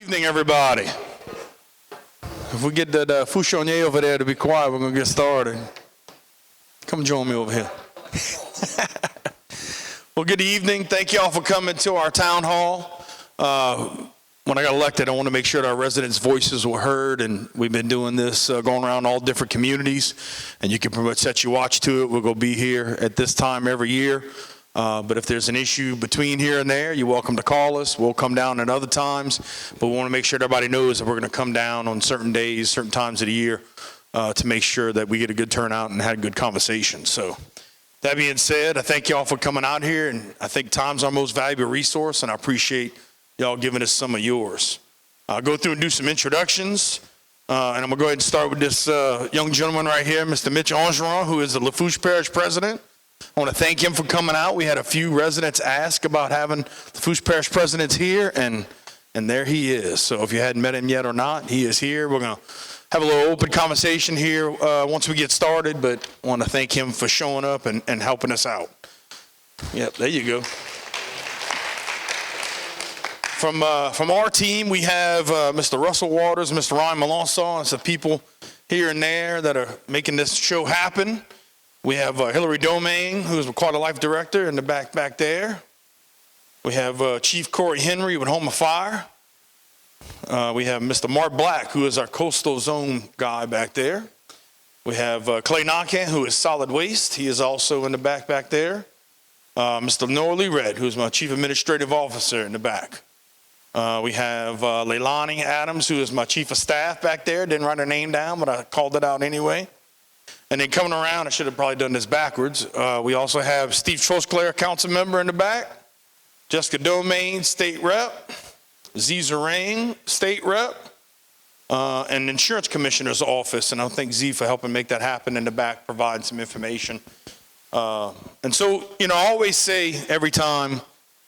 Evening, everybody. If we get that Fouchonnier over there to be quiet, we're going to get started. Come join me over here. Well, good evening. Thank you all for coming to our town hall. When I got elected, I want to make sure that our residents' voices were heard, and we've been doing this, going around all different communities, and you can pretty much set your watch to it. We're going to be here at this time every year. But if there's an issue between here and there, you're welcome to call us. We'll come down at other times. But we want to make sure that everybody knows that we're going to come down on certain days, certain times of the year to make sure that we get a good turnout and had a good conversation. So that being said, I thank y'all for coming out here. And I think time's our most valuable resource, and I appreciate y'all giving us some of yours. I'll go through and do some introductions. And I'm going to go ahead and start with this young gentleman right here, Mr. Mitch Angeron, who is the Lafourche Parish President. I want to thank him for coming out. We had a few residents ask about having the Lafourche Parish President here, and there he is. So if you hadn't met him yet or not, he is here. We're going to have a little open conversation here once we get started, but I want to thank him for showing up and helping us out. Yep, there you go. From our team, we have Mr. Russell Waters, Mr. Ryan Melanson, and some people here and there that are making this show happen. We have Hillary Domain, who is the Quality Life Director in the back there. We have Chief Corey Henry with Houma Fire. We have Mr. Mark Black, who is our Coastal Zone guy back there. We have Clay Nakan, who is Solid Waste. He is also in the back there. Mr. Norley Red, who is my Chief Administrative Officer in the back. We have Leilani Adams, who is my Chief of Staff back there. Didn't write her name down, but I called it out anyway. And then coming around, I should have probably done this backwards. We also have Steve Trosclair, council member in the back. Jessica Domain, state rep. Z Zarang, state rep. And the insurance commissioner's office. And I thank Z for helping make that happen in the back, provide some information. And so, I always say every time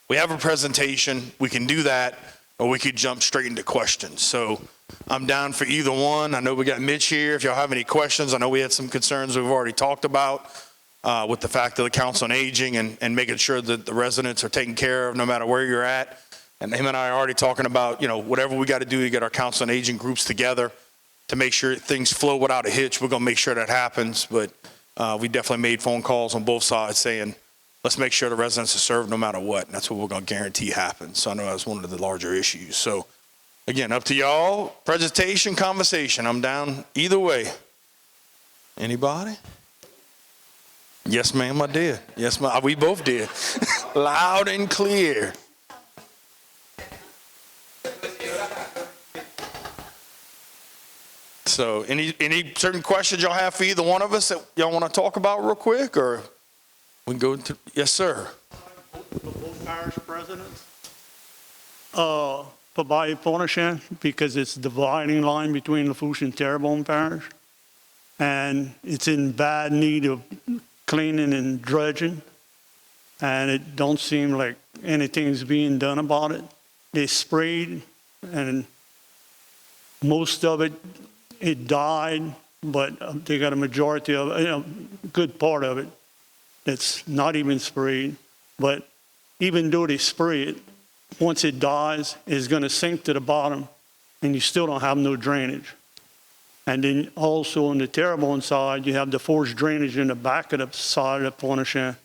we have a presentation, we can do that, or we could jump straight into questions. So I'm down for either one. I know we got Mitch here. If y'all have any questions, I know we had some concerns we've already talked about with the fact of the Council on Aging and making sure that the residents are taken care of no matter where you're at. And him and I are already talking about, whatever we got to do to get our Council on Aging groups together to make sure things flow without a hitch. We're going to make sure that happens. But we definitely made phone calls on both sides saying, let's make sure the residents are served no matter what. And that's what we're going to guarantee happens. So I know that's one of the larger issues. So again, up to y'all. Presentation, conversation. I'm down either way. Anybody? Yes, ma'am, I did. Yes, ma'am, we both did. Loud and clear. So any certain questions y'all have for either one of us that y'all want to talk about real quick, or we can go into, yes, sir. Both parish presidents. For Pointe Aux Chenes, because it's the dividing line between Lafourche and Terrebonne Parish, and it's in bad need of cleaning and dredging, and it don't seem like anything's being done about it. They sprayed, and most of it died, but they got a majority of it, a good part of it that's not even sprayed. But even though they spray it, once it dies, it's going to sink to the bottom, and you still don't have no drainage. And then also on the Terrebonne side, you have the forced drainage in the back of the side of Pointe Aux Chenes.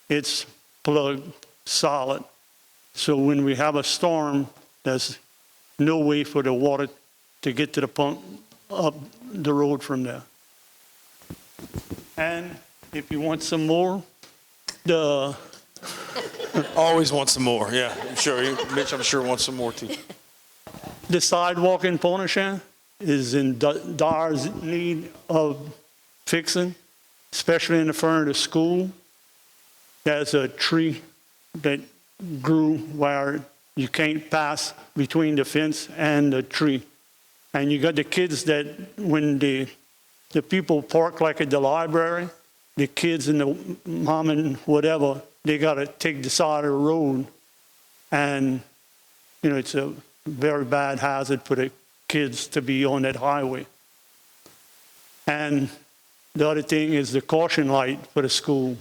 It's plugged solid. So when we have a storm, there's no way for the water to get to the pump up the road from there. And if you want some more, Always want some more, yeah. I'm sure, Mitch, I'm sure wants some more too. The sidewalk in Pointe Aux Chenes is in dire need of fixing, especially in the front of the school. There's a tree that grew where you can't pass between the fence and the tree. And you got the kids that when the people park like at the library, the kids and the mom and whatever, they got to take the side of the road. And, it's a very bad hazard for the kids to be on that highway. And the other thing is the caution light for the school.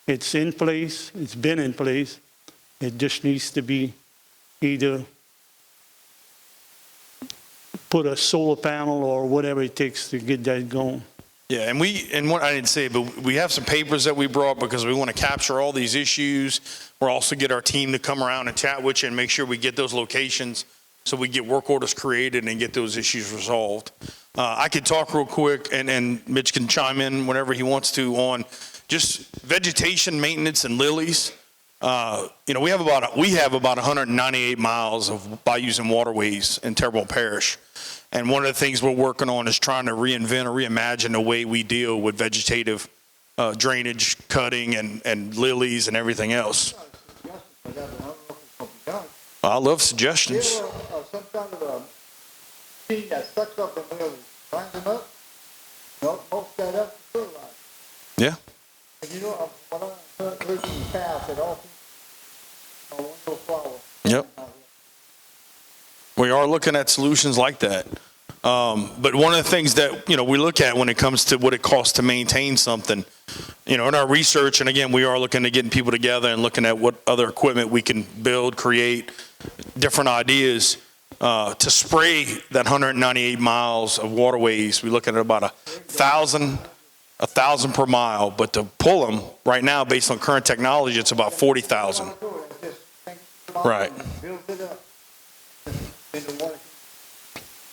It's in place. It's been in place. It just needs to be either put a solar panel or whatever it takes to get that going. Yeah, and what I didn't say, but we have some papers that we brought because we want to capture all these issues. We'll also get our team to come around and chat with you and make sure we get those locations so we get work orders created and get those issues resolved. I could talk real quick, and Mitch can chime in whenever he wants to on just vegetation maintenance and lilies. We have about 198 miles of bayous and waterways in Terrebonne Parish. And one of the things we're working on is trying to reinvent or reimagine the way we deal with vegetative drainage, cutting, and lilies and everything else. I love suggestions. Some kind of a machine that sucks up the lilies, grinds them up, mulch that up, and fertilizer. Yeah. And what I heard in the past, it all seems one little flower. Yep. We are looking at solutions like that. But one of the things that, we look at when it comes to what it costs to maintain something, in our research, and again, we are looking at getting people together and looking at what other equipment we can build, create, different ideas, to spray that 198 miles of waterways. We look at about 1,000 per mile, but to pull them right now, based on current technology, it's about 40,000. Right.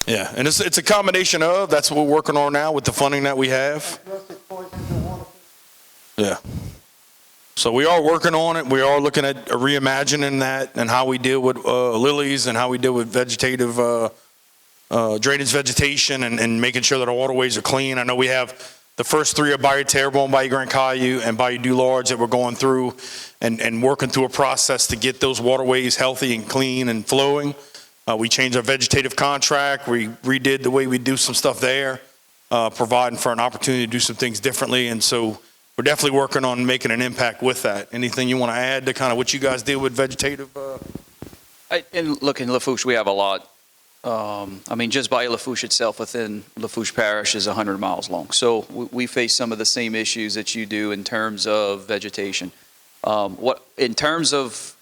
Yeah, and it's a combination of, that's what we're working on now with the funding that we have. Yeah. So we are working on it. We are looking at reimagining that and how we deal with lilies and how we deal with vegetative drainage vegetation and making sure that our waterways are clean. I know we have the first three are Bayou Terrebonne, Bayou Grand Caillou, and Bayou du Large that we're going through and working through a process to get those waterways healthy and clean and flowing. We changed our vegetative contract. We redid the way we do some stuff there, providing for an opportunity to do some things differently. And so we're definitely working on making an impact with that. Anything you want to add to kind of what you guys deal with vegetative? And look, in Lafourche, we have a lot. Just Bayou Lafourche itself within Lafourche Parish is 100 miles long. So we face some of the same issues that you do in terms of vegetation. In terms of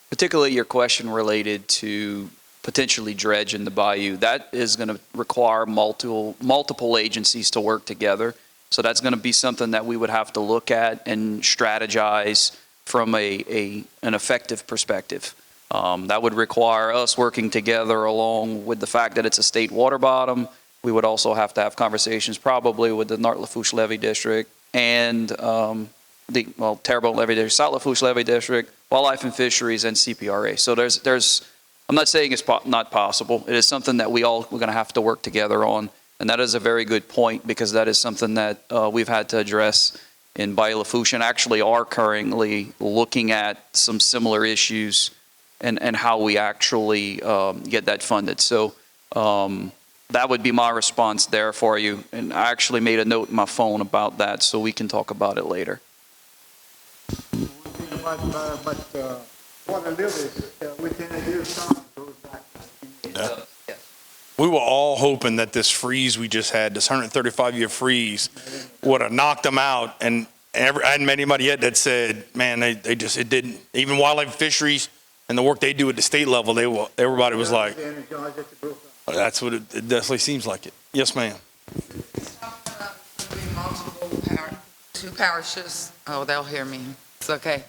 particularly your question related to potentially dredge in the bayou, that is going to require multiple agencies to work together. So that's going to be something that we would have to look at and strategize from an effective perspective. That would require us working together along with the fact that it's a state water bottom. We would also have to have conversations probably with the North Lafourche Levee District and Terrebonne Levee District, South Lafourche Levee District, Wildlife and Fisheries, and CPRA. So there's I'm not saying it's not possible. It is something that we're going to have to work together on. And that is a very good point because that is something that we've had to address in Bayou Lafourche and actually are currently looking at some similar issues and how we actually get that funded. So that would be my response there for you. And I actually made a note in my phone about that so we can talk about it later. Water lilies, within a year's time, goes back. Yeah. We were all hoping that this freeze we just had, this 135-year freeze, would have knocked them out. And I hadn't met anybody yet that said, man, it didn't. Even Wildlife Fisheries and the work they do at the state level, everybody was like, that's what it definitely seems like it. Yes, ma'am. Two parishes. Oh, they'll hear me. It's okay.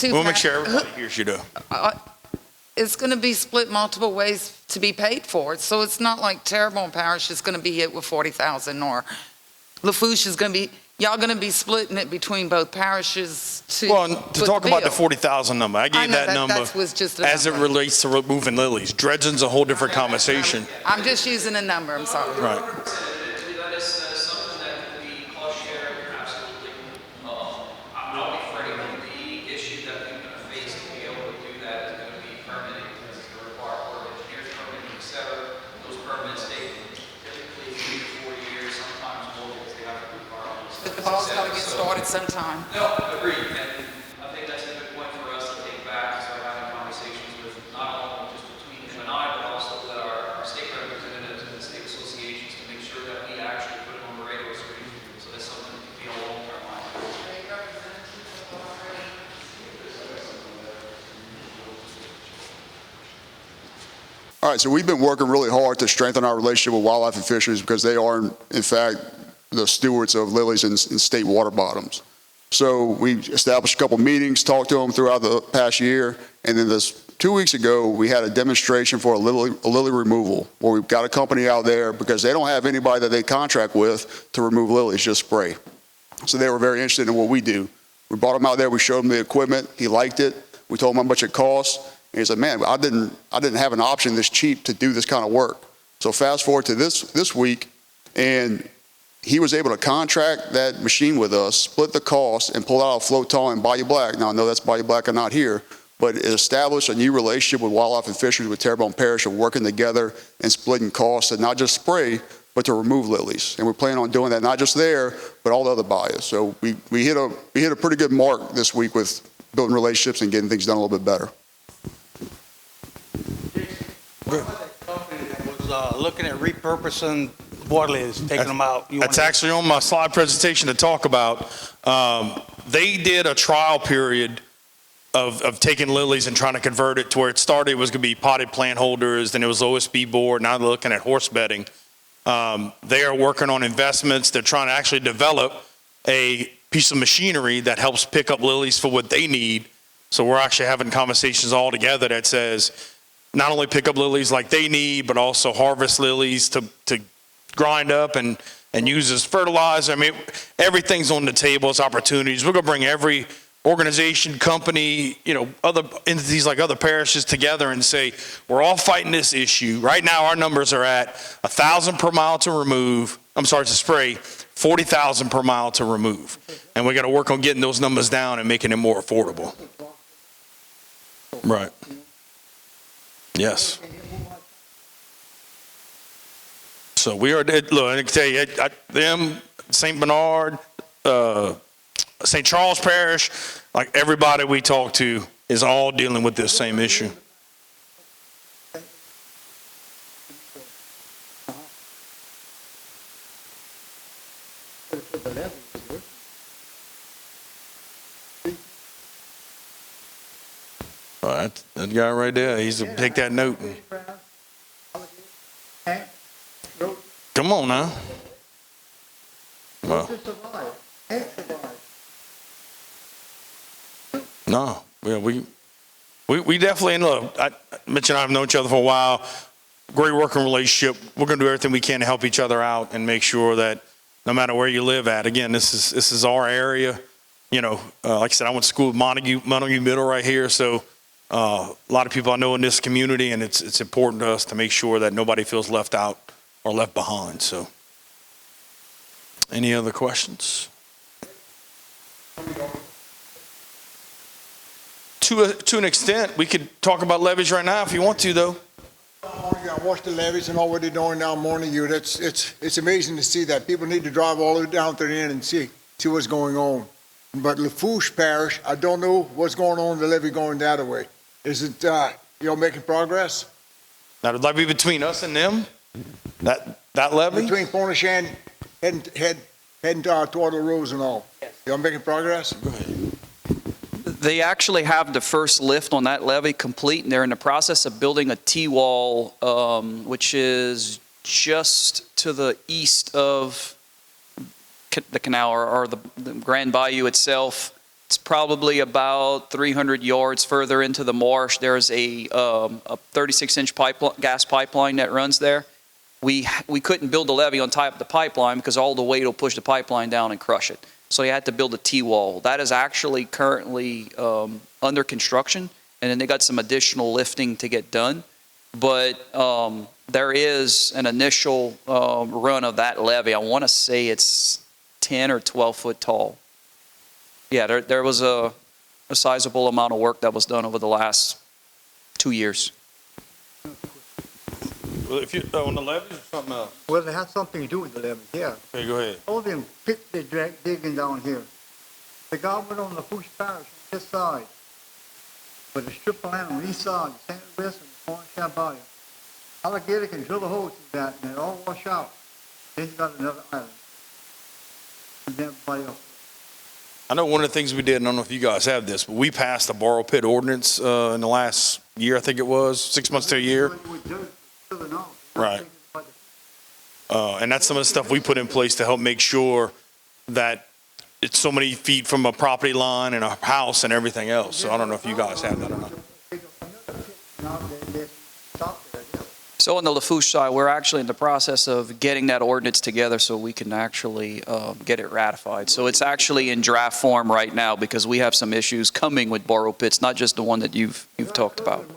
We'll make sure everybody hears you, though. It's going to be split multiple ways to be paid for. So it's not like Terrebonne Parish is going to be hit with 40,000 or Lafourche is going to be, y'all going to be splitting it between both parishes to talk about the 40,000 number. I gave that number was just as it relates to removing lilies. Dredging's a whole different conversation. I'm just using a number. I'm sorry. Right. The ball's got to get started sometime. No, agreed. And I think that's a good point for us to take back and start having conversations with not only just between him and I, but also with our state representatives and the state associations to make sure that we actually put it on the radar screen. So that's something that could be a long-term line. All All right, so we've been working really hard to strengthen our relationship with wildlife and fisheries because they are, in fact, the stewards of lilies in state water bottoms. So we established a couple meetings, talked to them throughout the past year, and then 2 weeks ago, we had a demonstration for a lily removal, where we've got a company out there because they don't have anybody that they contract with to remove lilies, just spray. So they were very interested in what we do. We brought him out there, we showed him the equipment, he liked it, we told him how much it cost, and he said, man, I didn't have an option this cheap to do this kind of work. So fast forward to this week, and he was able to contract that machine with us, split the cost, and pull out a float tall in Bayou Black. Now, I know that's Bayou Black and not here, but it established a new relationship with wildlife and fisheries with Terrebonne Parish of working together and splitting costs and not just spray, but to remove lilies. And we're planning on doing that not just there, but all the other bayous. So we hit a pretty good mark this week with building relationships and getting things done a little bit better. What about that company that was looking at repurposing water lilies, taking them out? That's actually on my slide presentation to talk about. They did a trial period of taking lilies and trying to convert it to where it started. It was going to be potted plant holders, then it was OSB board. Now they're looking at horse bedding. They are working on investments. They're trying to actually develop a piece of machinery that helps pick up lilies for what they need. So we're actually having conversations all together that says not only pick up lilies like they need, but also harvest lilies to grind up and use as fertilizer. I mean, everything's on the table as opportunities. We're going to bring every organization, company, other entities like other parishes together and say, we're all fighting this issue. Right now, our numbers are at 1,000 per mile to spray, 40,000 per mile to remove. And we got to work on getting those numbers down and making it more affordable. Right. Yes. So we are, look, I can tell you, them, St. Bernard, St. Charles Parish, like everybody we talk to is all dealing with this same issue. All right, that guy right there, he's to take that note. Come on now. Well. No, we definitely, and look, Mitch and I have known each other for a while. Great working relationship. We're going to do everything we can to help each other out and make sure that no matter where you live at, again, this is our area. Like I said, I went to school with Montague Middle right here, so a lot of people I know in this community, and it's important to us to make sure that nobody feels left out or left behind. So, any other questions? To an extent, we could talk about levees right now if you want to, though. I watch the levees and all what they're doing down Morning View. It's amazing to see that. People need to drive all the way down to the end and see what's going on. But Lafourche Parish, I don't know what's going on with the levee going that way. Is it, making progress? Now, the levee between us and them, that levee? Between Pointe Aux Chenes heading toward the roads and all. Yes. Y'all making progress? Go ahead. They actually have the first lift on that levee complete, and they're in the process of building a T-wall, which is just to the east of the canal or the Grand Bayou itself. It's probably about 300 yards further into the marsh. There's a 36-inch gas pipeline that runs there. We couldn't build a levee on top of the pipeline because all the weight will push the pipeline down and crush it. So you had to build a T-wall. That is actually currently under construction, and then they got some additional lifting to get done. But there is an initial run of that levee. I want to say it's 10 or 12 foot tall. Yeah, there was a sizable amount of work that was done over the last 2 years. Well, if you on the levees or something else? Well, it has something to do with the levee, yeah. Okay, go ahead. All them pits they digging down here. The guy went on the Lafourche Parish on this side, but the strip of land on the east side, St. Louis and Pointe Aux Chenes. Alligator can drill a hole through that and it all wash out. Then you got another island. And then everybody else. I know one of the things we did, I don't know if you guys have this, but we passed a borrow pit ordinance in the last year, I think it was, 6 months to a year. to the north. Right. And that's some of the stuff we put in place to help make sure that it's so many feet from a property line and a house and everything else. So I don't know if you guys have that or not. So on the Lafourche side, we're actually in the process of getting that ordinance together so we can actually get it ratified. So it's actually in draft form right now because we have some issues coming with borrow pits, not just the one that you've talked about.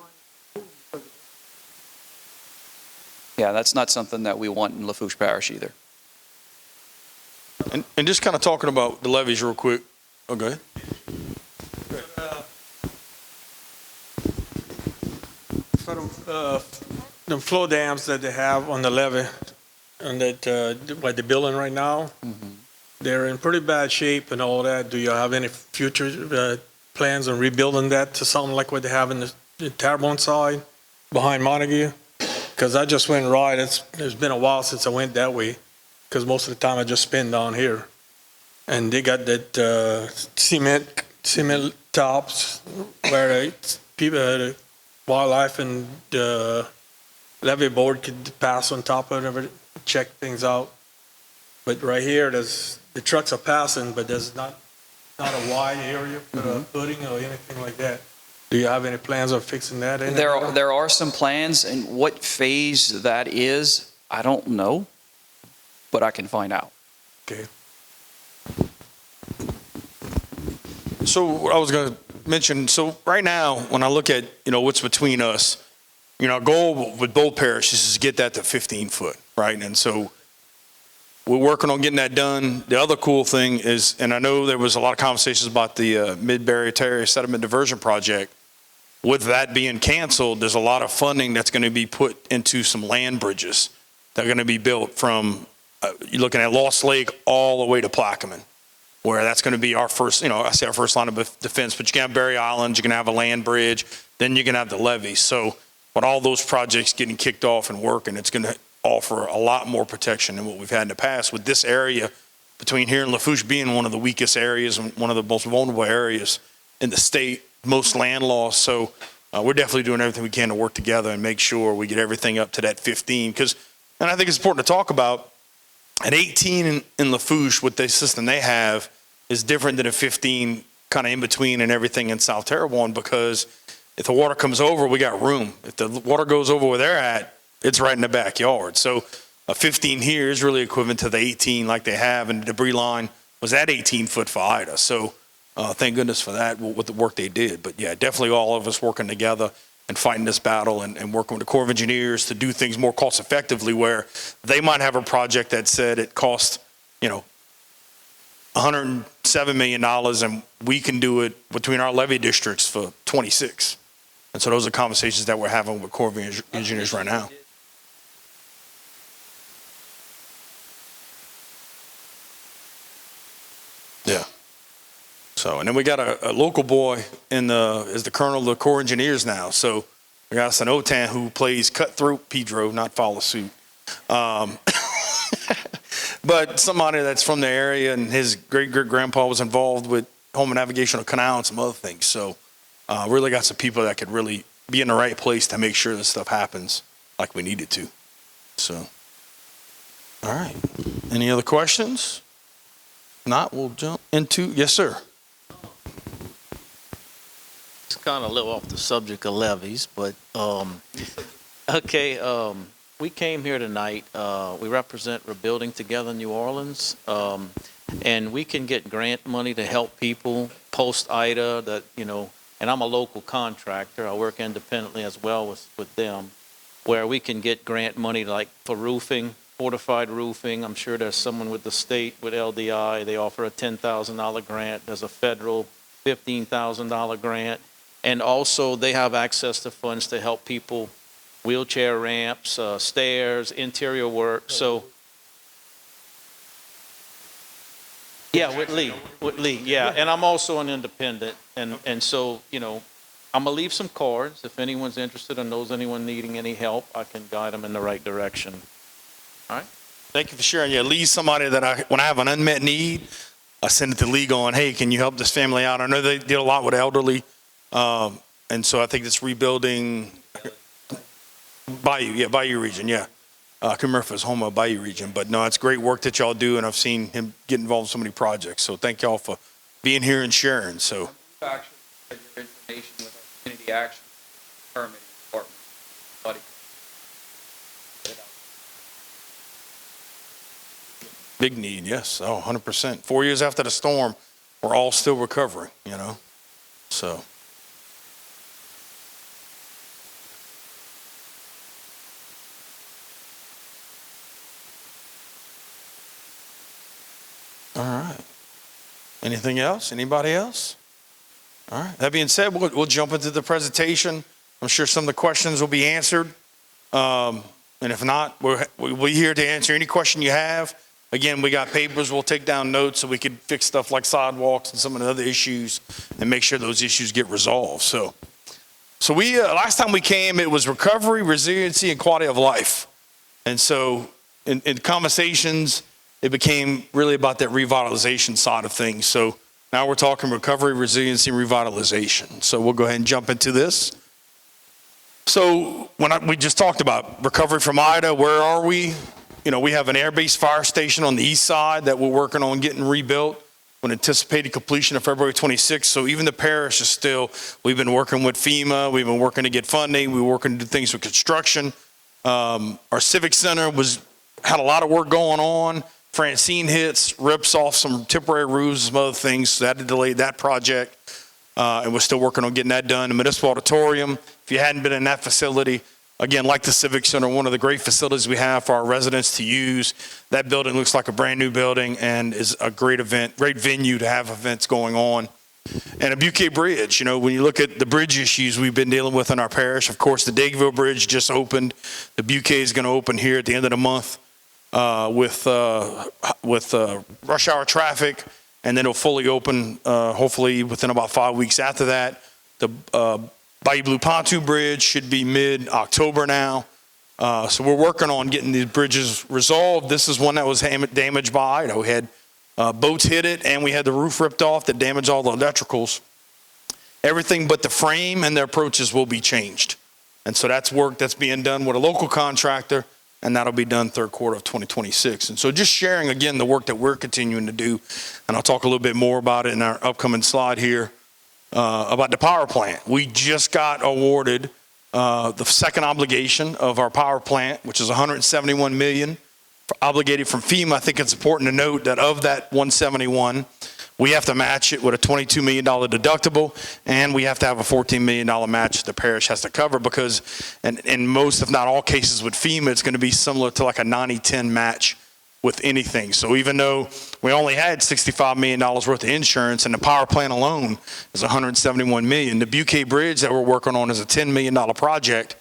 Yeah, that's not something that we want in Lafourche Parish either. And just kind of talking about the levees real quick. Oh, go ahead. For the flow dams that they have on the levee, and that, what they're building right now, they're in pretty bad shape and all that. Do you have any future plans on rebuilding that to something like what they have in the Terrebonne side, behind Montague? Because I just went right, it's been a while since I went that way, because most of the time I just spin down here. And they got that cement tops where people, wildlife and the levee board could pass on top of it, check things out. But right here, the trucks are passing, but there's not a wide area for the footing or anything like that. Do you have any plans of fixing that? There are some plans, and what phase that is, I don't know, but I can find out. Okay. So what I was going to mention, so right now, when I look at, what's between us, our goal with both parishes is to get that to 15 foot, right? And so we're working on getting that done. The other cool thing is, and I know there was a lot of conversations about the Mid-Barrier Terre Sediment Diversion Project. With that being canceled, there's a lot of funding that's going to be put into some land bridges that are going to be built from, you're looking at Lost Lake all the way to Plaquemine, where that's going to be our first, I say our first line of defense, but you can have Berry Island, you can have a land bridge, then you can have the levees. So with all those projects getting kicked off and working, it's going to offer a lot more protection than what we've had in the past, with this area between here and Lafourche being one of the weakest areas and one of the most vulnerable areas in the state, most land loss. So we're definitely doing everything we can to work together and make sure we get everything up to that 15. And I think it's important to talk about, at 18 in Lafourche, with the system they have is different than a 15 kind of in between and everything in South Terrebonne, because if the water comes over, we got room. If the water goes over where they're at, it's right in the backyard. So a 15 here is really equivalent to the 18 like they have, and the debris line was at 18 foot for Ida. So thank goodness for that, with the work they did. But yeah, definitely all of us working together and fighting this battle and working with the Corps of Engineers to do things more cost effectively, where they might have a project that said it cost, $107 million, and we can do it between our levee districts for 26. And so those are conversations that we're having with Corps of Engineers right now. Yeah. So, and then we got a local boy is the colonel of the Corps Engineers now. So we got an OTAN who plays cutthroat Pedro, not follow suit. But somebody that's from the area, and his great-great-grandpa was involved with Houma Navigational Canal and some other things. So really got some people that could really be in the right place to make sure this stuff happens like we need it to. So, all right. Any other questions? If not, we'll jump into, yes, sir. It's kind of a little off the subject of levees, but, okay, we came here tonight, we represent Rebuilding Together New Orleans, and we can get grant money to help people post-Ida that, and I'm a local contractor, I work independently as well with them, where we can get grant money like for roofing, fortified roofing. I'm sure there's someone with the state, with LDI, they offer a $10,000 grant, there's a federal $15,000 grant. And also, they have access to funds to help people, wheelchair ramps, stairs, interior work. So, yeah, with Lee, yeah. And I'm also an independent. And so, I'm going to leave some cards. If anyone's interested or knows anyone needing any help, I can guide them in the right direction. All right? Thank you for sharing. Yeah, Lee's somebody that when I have an unmet need, I send it to Lee going, hey, can you help this family out? I know they deal a lot with elderly. And so I think it's rebuilding. Bayou region, yeah. I can't remember if it was Houma, Bayou region, but no, it's great work that y'all do, and I've seen him get involved in so many projects. So thank y'all for being here and sharing. So Actually, your information with our community action permitting department. Buddy. big need, yes. Oh, 100%. 4 years after the storm, we're all still recovering, you know. So. All right. Anything else? Anybody else? All right. That being said, we'll jump into the presentation. I'm sure some of the questions will be answered. And if not, we'll be here to answer any question you have. Again, we got papers. We'll take down notes so we could fix stuff like sidewalks and some of the other issues and make sure those issues get resolved. So we last time we came, it was recovery, resiliency, and quality of life. And so in conversations, it became really about that revitalization side of things. So now we're talking recovery, resiliency, and revitalization. So we'll go ahead and jump into this. So we just talked about recovery from Ida, where are we? You know, we have an air-based fire station on the east side that we're working on getting rebuilt with anticipated completion of February 26th. So even the parish is still, we've been working with FEMA, we've been working to get funding, we're working to do things with construction. Our civic center had a lot of work going on. Francine hits, rips off some temporary roofs, some other things, so that had delayed that project. And we're still working on getting that done. The municipal auditorium, if you hadn't been in that facility, again, like the Civic Center, one of the great facilities we have for our residents to use. That building looks like a brand new building and is a great venue to have events going on. And a Buquet Bridge, you know, when you look at the bridge issues we've been dealing with in our parish, of course, the Dageville Bridge just opened. The Buquet is going to open here at the end of the month with rush hour traffic, and then it'll fully open hopefully within about 5 weeks after that. The Bayou Blue Pontoon Bridge should be mid-October now. So we're working on getting these bridges resolved. This is one that was damaged by Ida. We had boats hit it, and we had the roof ripped off that damaged all the electricals. Everything but the frame and the approaches will be changed. And so that's work that's being done with a local contractor, and that'll be done third quarter of 2026. And so just sharing, again, the work that we're continuing to do, and I'll talk a little bit more about it in our upcoming slide here. About the power plant. We just got awarded the second obligation of our power plant, which is $171 million obligated from FEMA. I think it's important to note that of that 171, we have to match it with a $22 million deductible, and we have to have a $14 million match the parish has to cover, because in most, if not all cases with FEMA, it's going to be similar to like a 90-10 match with anything. So even though we only had $65 million worth of insurance, and the power plant alone is $171 million, the Buquet Bridge that we're working on is a $10 million project.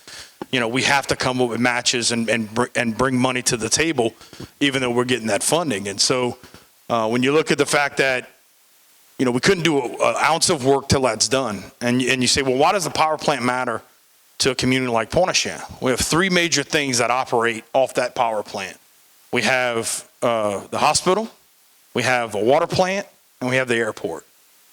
You know, we have to come up with matches and bring money to the table, even though we're getting that funding. And so when you look at the fact that, you know, we couldn't do an ounce of work till that's done, and you say, well, why does the power plant matter to a community like Pointe Aux Chenes? We have three major things that operate off that power plant. We have the hospital, we have a water plant, and we have the airport.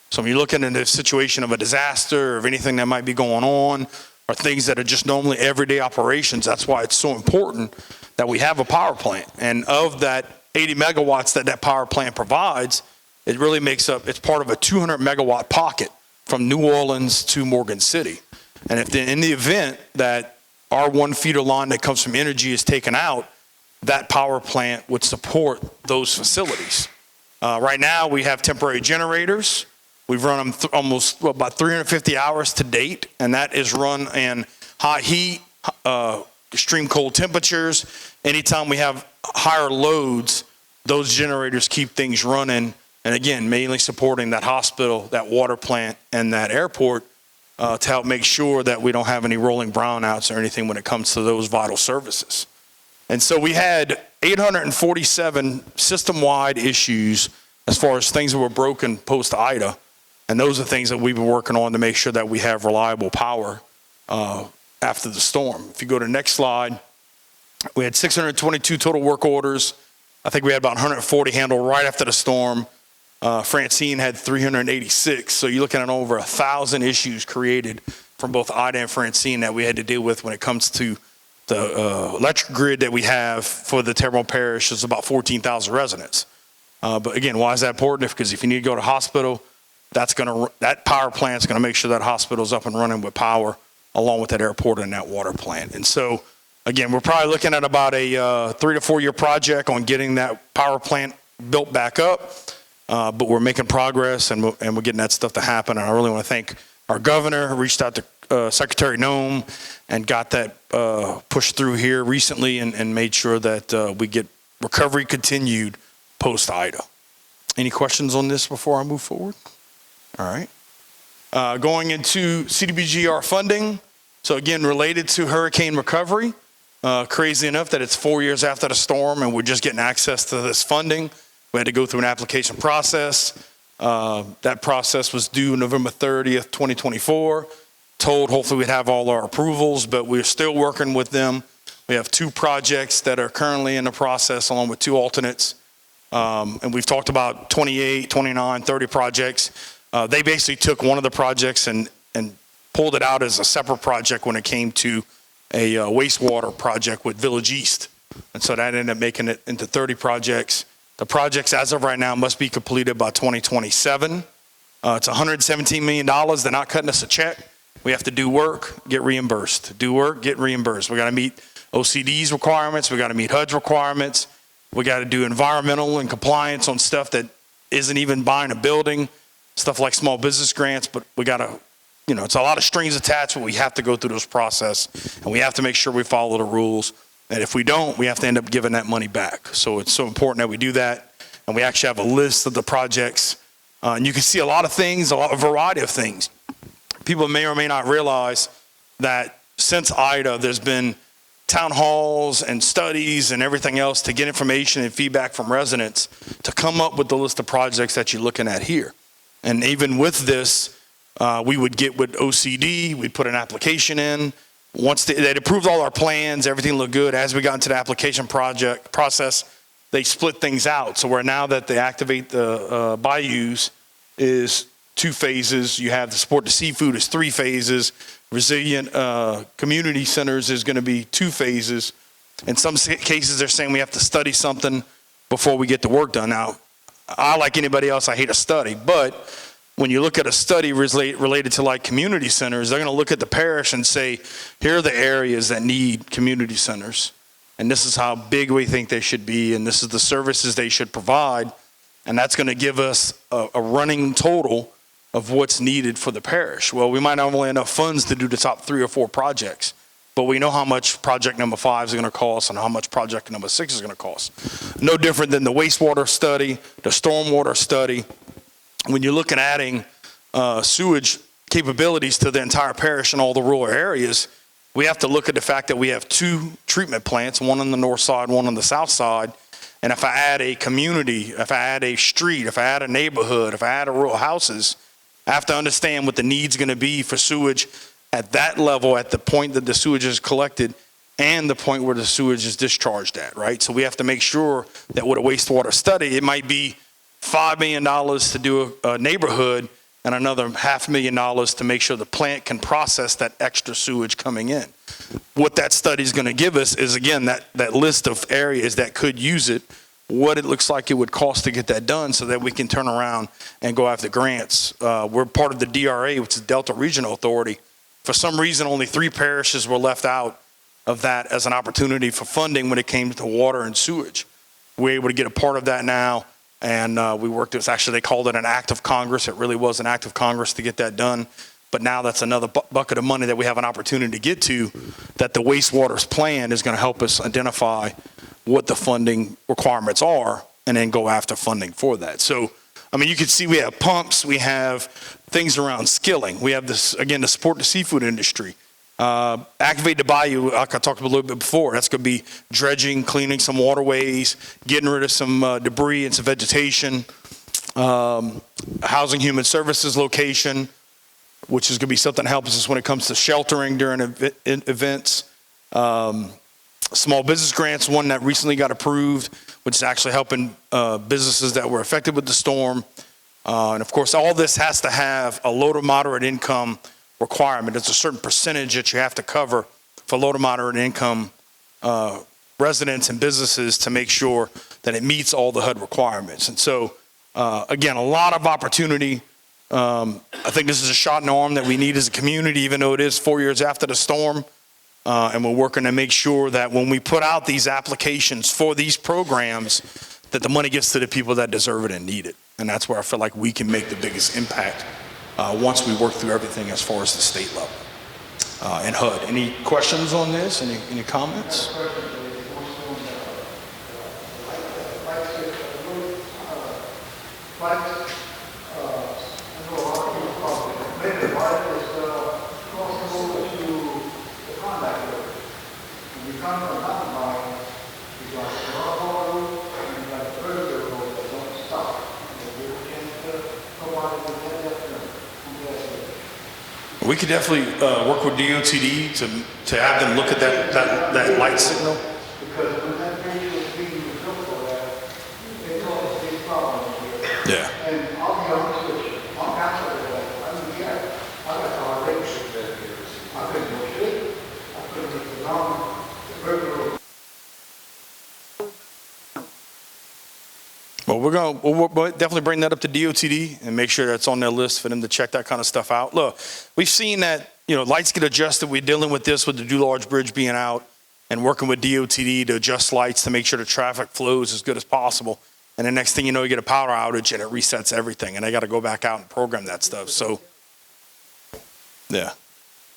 So when you're looking at the situation of a disaster or of anything that might be going on, or things that are just normally everyday operations, that's why it's so important that we have a power plant. And of that 80 megawatts that power plant provides, it really makes up, it's part of a 200 megawatt pocket from New Orleans to Morgan City. And if in the event that our one feeder line that comes from Energy is taken out, that power plant would support those facilities. Right now, we have temporary generators. We've run them about 350 hours to date, and that is run in high heat, extreme cold temperatures. Anytime we have higher loads, those generators keep things running, and again, mainly supporting that hospital, that water plant, and that airport to help make sure that we don't have any rolling brownouts or anything when it comes to those vital services. And so we had 847 system-wide issues as far as things that were broken post-Ida. And those are things that we've been working on to make sure that we have reliable power after the storm. If you go to the next slide, we had 622 total work orders. I think we had about 140 handled right after the storm. Francine had 386. So you're looking at over 1,000 issues created from both Ida and Francine that we had to deal with when it comes to electric grid that we have for the Terrebonne Parish is about 14,000 residents. But again, why is that important? Because if you need to go to hospital, that power plant's going to make sure that hospital's up and running with power, along with that airport and that water plant. And so, again, we're probably looking at about a 3 to 4 year project on getting that power plant built back up. But we're making progress, and we're getting that stuff to happen. And I really want to thank our governor, reached out to Secretary Nome and got that pushed through here recently, and made sure that we get recovery continued post-Ida. Any questions on this before I move forward? All right. Going into CDBGR funding. So again, related to hurricane recovery. Crazy enough that it's 4 years after the storm and we're just getting access to this funding. We had to go through an application process. That process was due November 30th, 2024. Told hopefully we'd have all our approvals, but we're still working with them. We have 2 projects that are currently in the process, along with 2 alternates. And we've talked about 28, 29, 30 projects. They basically took one of the projects and pulled it out as a separate project when it came to a wastewater project with Village East. And so that ended up making it into 30 projects. The projects, as of right now, must be completed by 2027. It's $117 million. They're not cutting us a check. We have to do work, get reimbursed. Do work, get reimbursed. We got to meet OCD's requirements. We got to meet HUD's requirements. We got to do environmental and compliance on stuff that isn't even buying a building, stuff like small business grants. But we got to, it's a lot of strings attached, but we have to go through this process, and we have to make sure we follow the rules. And if we don't, we have to end up giving that money back. So it's so important that we do that. And we actually have a list of the projects. And you can see a lot of things, a variety of things. People may or may not realize that since Ida, there's been town halls and studies and everything else to get information and feedback from residents to come up with the list of projects that you're looking at here. And even with this, we would get with OCD, we'd put an application in. Once they'd approved all our plans, everything looked good. As we got into the application process, they split things out. So where now that they activate the bayous is 2 phases. You have the support the seafood is 3 phases. Resilient community centers is going to be 2 phases. In some cases, they're saying we have to study something before we get the work done. Now, I, like anybody else, I hate a study, but when you look at a study related to like community centers, they're going to look at the parish and say, here are the areas that need community centers. And this is how big we think they should be. And this is the services they should provide. And that's going to give us a running total of what's needed for the parish. Well, we might not have enough funds to do the top 3 or 4 projects, but we know how much project number 5 is going to cost and how much project number 6 is going to cost. No different than the wastewater study, the stormwater study. When you look at adding sewage capabilities to the entire parish and all the rural areas, we have to look at the fact that we have 2 treatment plants, one on the north side, one on the south side. And if I add a community, if I add a street, if I add a neighborhood, if I add a rural houses, I have to understand what the need's going to be for sewage at that level, at the point that the sewage is collected and the point where the sewage is discharged at, right? So we have to make sure that with a wastewater study, it might be $5 million to do a neighborhood and another $500,000 to make sure the plant can process that extra sewage coming in. What that study is going to give us is, again, that list of areas that could use it, what it looks like it would cost to get that done so that we can turn around and go after grants. We're part of the DRA, which is Delta Regional Authority. For some reason, only 3 parishes were left out of that as an opportunity for funding when it came to water and sewage. We're able to get a part of that now. And we worked, actually they called it an act of Congress. It really was an act of Congress to get that done. But now that's another bucket of money that we have an opportunity to get to, that the wastewater's plan is going to help us identify what the funding requirements are and then go after funding for that. So, I mean, you can see we have pumps, we have things around skilling. We have this, again, to support the seafood industry. Activate the bayou, like I talked about a little bit before. That's going to be dredging, cleaning some waterways, getting rid of some debris and some vegetation, housing human services location, which is going to be something that helps us when it comes to sheltering during events. Small business grants, one that recently got approved, which is actually helping businesses that were affected with the storm. And of course, all this has to have a low to moderate income requirement. It's a certain percentage that you have to cover for low to moderate income residents and businesses to make sure that it meets all the HUD requirements. And so, again, a lot of opportunity. I think this is a shot in the arm that we need as a community, even though it is 4 years after the storm. And we're working to make sure that when we put out these applications for these programs, that the money gets to the people that deserve it and need it. And that's where I feel like we can make the biggest impact once we work through everything as far as the state level and HUD. Any questions on this? Any comments? We could definitely work with DOTD to have them look at that light signal. Because when that bridge was being built for that, it caused a big problem here. Yeah. And I'll be honest with you, I'm outside of that. I mean, yeah, I got all the race that here. I couldn't go shit. I couldn't get the long, the river. Well, we'll definitely bring that up to DOTD and make sure that's on their list for them to check that kind of stuff out. Look, we've seen that, lights get adjusted. We're dealing with this with the Dularge Bridge being out and working with DOTD to adjust lights to make sure the traffic flows as good as possible. And the next thing you know, you get a power outage and it resets everything and they got to go back out and program that stuff. So, yeah.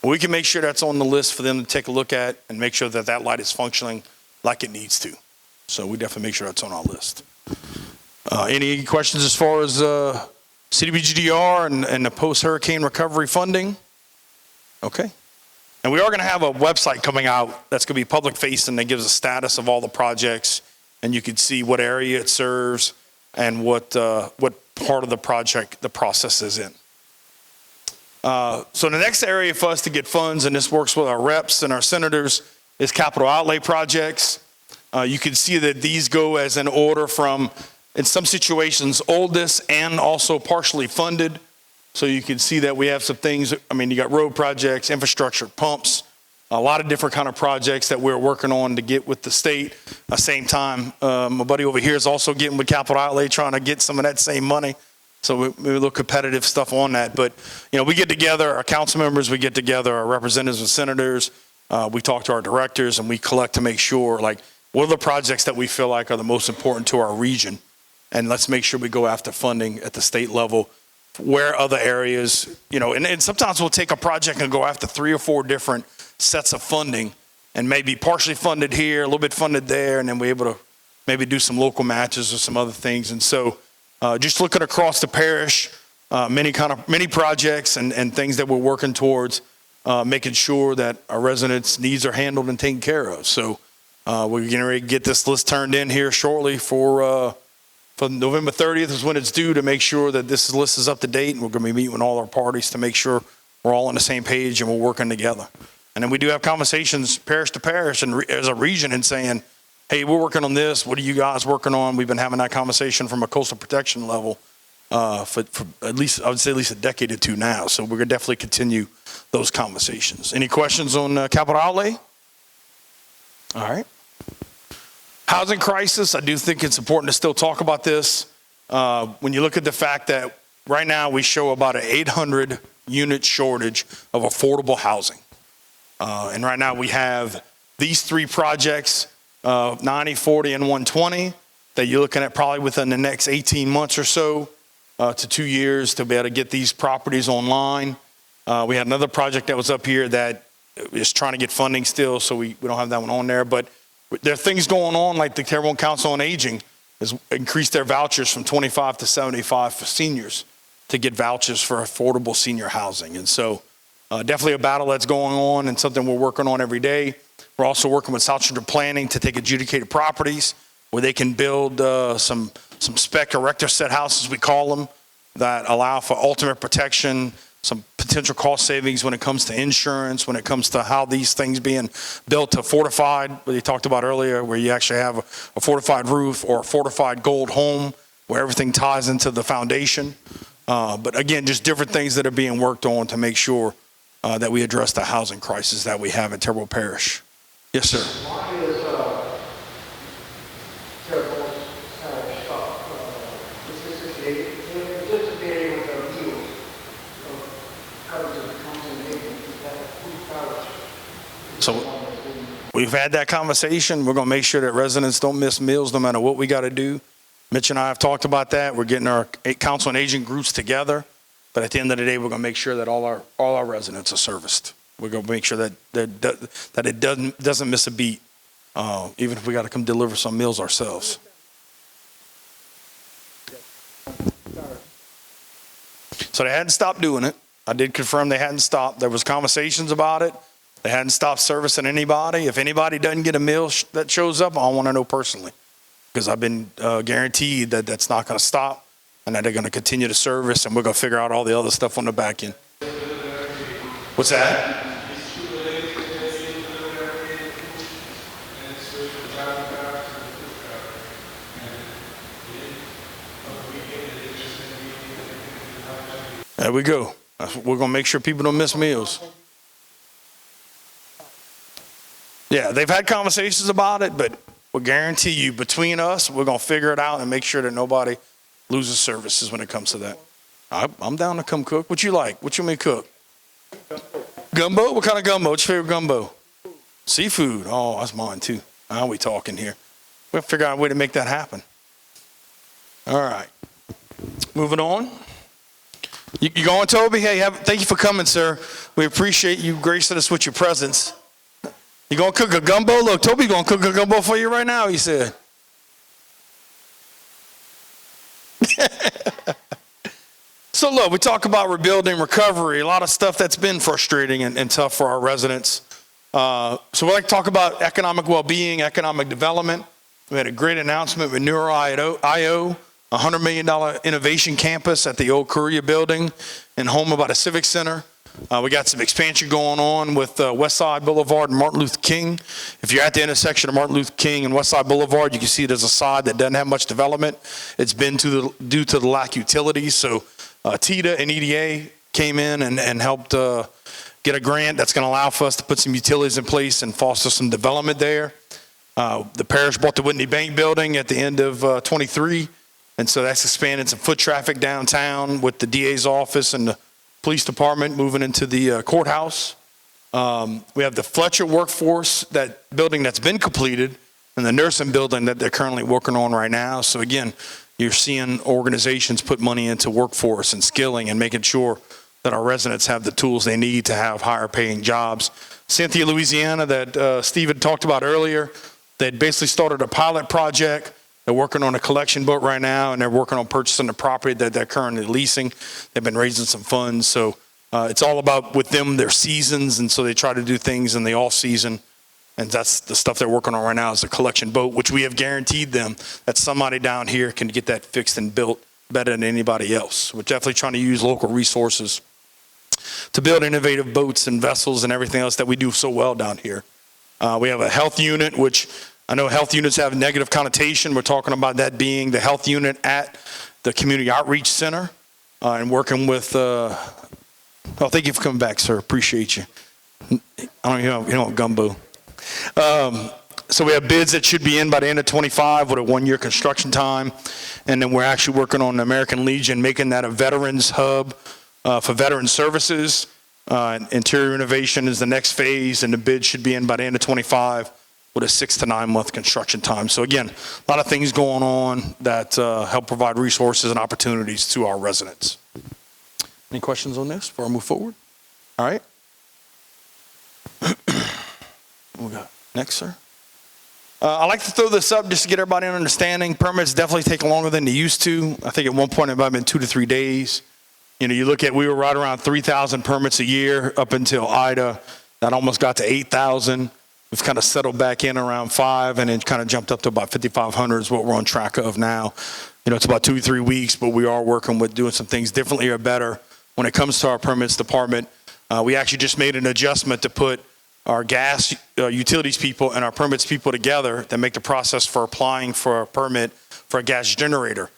We can make sure that's on the list for them to take a look at and make sure that that light is functioning like it needs to. So we definitely make sure that's on our list. Any questions as far as CDBGDR and the post-hurricane recovery funding? Okay. And we are going to have a website coming out that's going to be public facing that gives a status of all the projects, and you can see what area it serves and what part of the project the process is in. So the next area for us to get funds, and this works with our reps and our senators, is capital outlay projects. You can see that these go as an order from, in some situations, oldest and also partially funded. So you can see that we have some things. I mean, you got road projects, infrastructure, pumps, a lot of different kind of projects that we're working on to get with the state. At the same time, my buddy over here is also getting with capital outlay, trying to get some of that same money. So we look competitive stuff on that. But, we get together, our council members, we get together, our representatives and senators, we talk to our directors, and we collect to make sure, what are the projects that we feel like are the most important to our region? And let's make sure we go after funding at the state level where other areas, and sometimes we'll take a project and go after 3 or 4 different sets of funding and maybe partially funded here, a little bit funded there, and then we're able to maybe do some local matches or some other things. And so just looking across the parish, many projects and things that we're working towards, making sure that our residents' needs are handled and taken care of. So we're getting ready to get this list turned in here shortly for November 30th is when it's due, to make sure that this list is up to date, and we're going to be meeting with all our parties to make sure we're all on the same page and we're working together. And then we do have conversations parish to parish and as a region and saying, hey, we're working on this. What are you guys working on? We've been having that conversation from a coastal protection level for at least, I would say at least a decade or two now. So we're going to definitely continue those conversations. Any questions on capital outlay? All right. Housing crisis, I do think it's important to still talk about this. When you look at the fact that right now we show about an 800 unit shortage of affordable housing. And right now we have these 3 projects, 90, 40, and 120, that you're looking at probably within the next 18 months or so to 2 years to be able to get these properties online. We had another project that was up here that is trying to get funding still, so we don't have that one on there. But there are things going on, like the Terrebonne Council on Aging has increased their vouchers from 25 to 75 for seniors to get vouchers for affordable senior housing. And so definitely a battle that's going on and something we're working on every day. We're also working with South Central Planning to take adjudicated properties where they can build some spec erector set houses, we call them, that allow for ultimate protection, some potential cost savings when it comes to insurance, when it comes to how these things being built to fortified, what you talked about earlier, where you actually have a fortified roof or a fortified gold home where everything ties into the foundation. But again, just different things that are being worked on to make sure that we address the housing crisis that we have in Terrebonne Parish. Yes, sir. Why is So we've had that conversation. We're going to make sure that residents don't miss meals no matter what we got to do. Mitch and I have talked about that. We're getting our council and agent groups together. But at the end of the day, we're going to make sure that all our residents are serviced. We're going to make sure that it doesn't miss a beat, even if we got to come deliver some meals ourselves. So they hadn't stopped doing it. I did confirm they hadn't stopped. There was conversations about it. They hadn't stopped servicing anybody. If anybody doesn't get a meal that shows up, I want to know personally, because I've been guaranteed that that's not going to stop and that they're going to continue to service, and we're going to figure out all the other stuff on the back end. What's that? There we go. We're going to make sure people don't miss meals. Yeah, they've had conversations about it, but we'll guarantee you, between us, we're going to figure it out and make sure that nobody loses services when it comes to that. I'm down to come cook. What you like? What you want me to cook? Gumbo? What kind of gumbo? What's your favorite gumbo? Seafood. Oh, that's mine too. Now we talking here. We'll figure out a way to make that happen. All right. Moving on. You going, Toby? Hey, thank you for coming, sir. We appreciate you gracing us with your presence. You going to cook a gumbo? Look, Toby going to cook a gumbo for you right now, he said. So look, we talk about rebuilding, recovery, a lot of stuff that's been frustrating and tough for our residents. So we like to talk about economic well-being, economic development. We had a great announcement with Neuro.io, a $100 million innovation campus at the old Korea building in Houma by the Civic Center. We got some expansion going on with West Side Boulevard and Martin Luther King. If you're at the intersection of Martin Luther King and West Side Boulevard, you can see there's a side that doesn't have much development. It's been due to the lack of utilities. So TITA and EDA came in and helped get a grant that's going to allow for us to put some utilities in place and foster some development there. The parish bought the Whitney Bank building at the end of 23. And so that's expanded some foot traffic downtown with the DA's office and the police department moving into the courthouse. We have the Fletcher workforce, that building that's been completed, and the nursing building that they're currently working on right now. So again, you're seeing organizations put money into workforce and skilling and making sure that our residents have the tools they need to have higher paying jobs. Cynthia, Louisiana, that Steve had talked about earlier, they'd basically started a pilot project. They're working on a collection boat right now, and they're working on purchasing the property that they're currently leasing. They've been raising some funds. So it's all about, with them, their seasons, and so they try to do things in the off season. And that's the stuff they're working on right now, is the collection boat, which we have guaranteed them that somebody down here can get that fixed and built better than anybody else. We're definitely trying to use local resources to build innovative boats and vessels and everything else that we do so well down here. We have a health unit, which I know health units have a negative connotation. We're talking about that being the health unit at the Community Outreach Center and working with, thank you for coming back, sir. Appreciate you. I don't you know gumbo. So we have bids that should be in by the end of 25 with a 1-year construction time. And then we're actually working on the American Legion, making that a veterans hub for veteran services. Interior renovation is the next phase, and the bid should be in by the end of 25 with a 6 to 9 month construction time. So again, a lot of things going on that help provide resources and opportunities to our residents. Any questions on this before I move forward? All right. What we got next, sir? I like to throw this up just to get everybody an understanding. Permits definitely take longer than they used to. I think at one point it might have been 2 to 3 days. You know, you look at, we were right around 3,000 permits a year up until Ida. That almost got to 8,000. We've kind of settled back in around 5 and then kind of jumped up to about 5,500 is what we're on track of now. You know, it's about 2 to 3 weeks, but we are working with doing some things differently or better when it comes to our permits department. We actually just made an adjustment to put our gas utilities people and our permits people together that make the process for applying for a permit for a gas generator.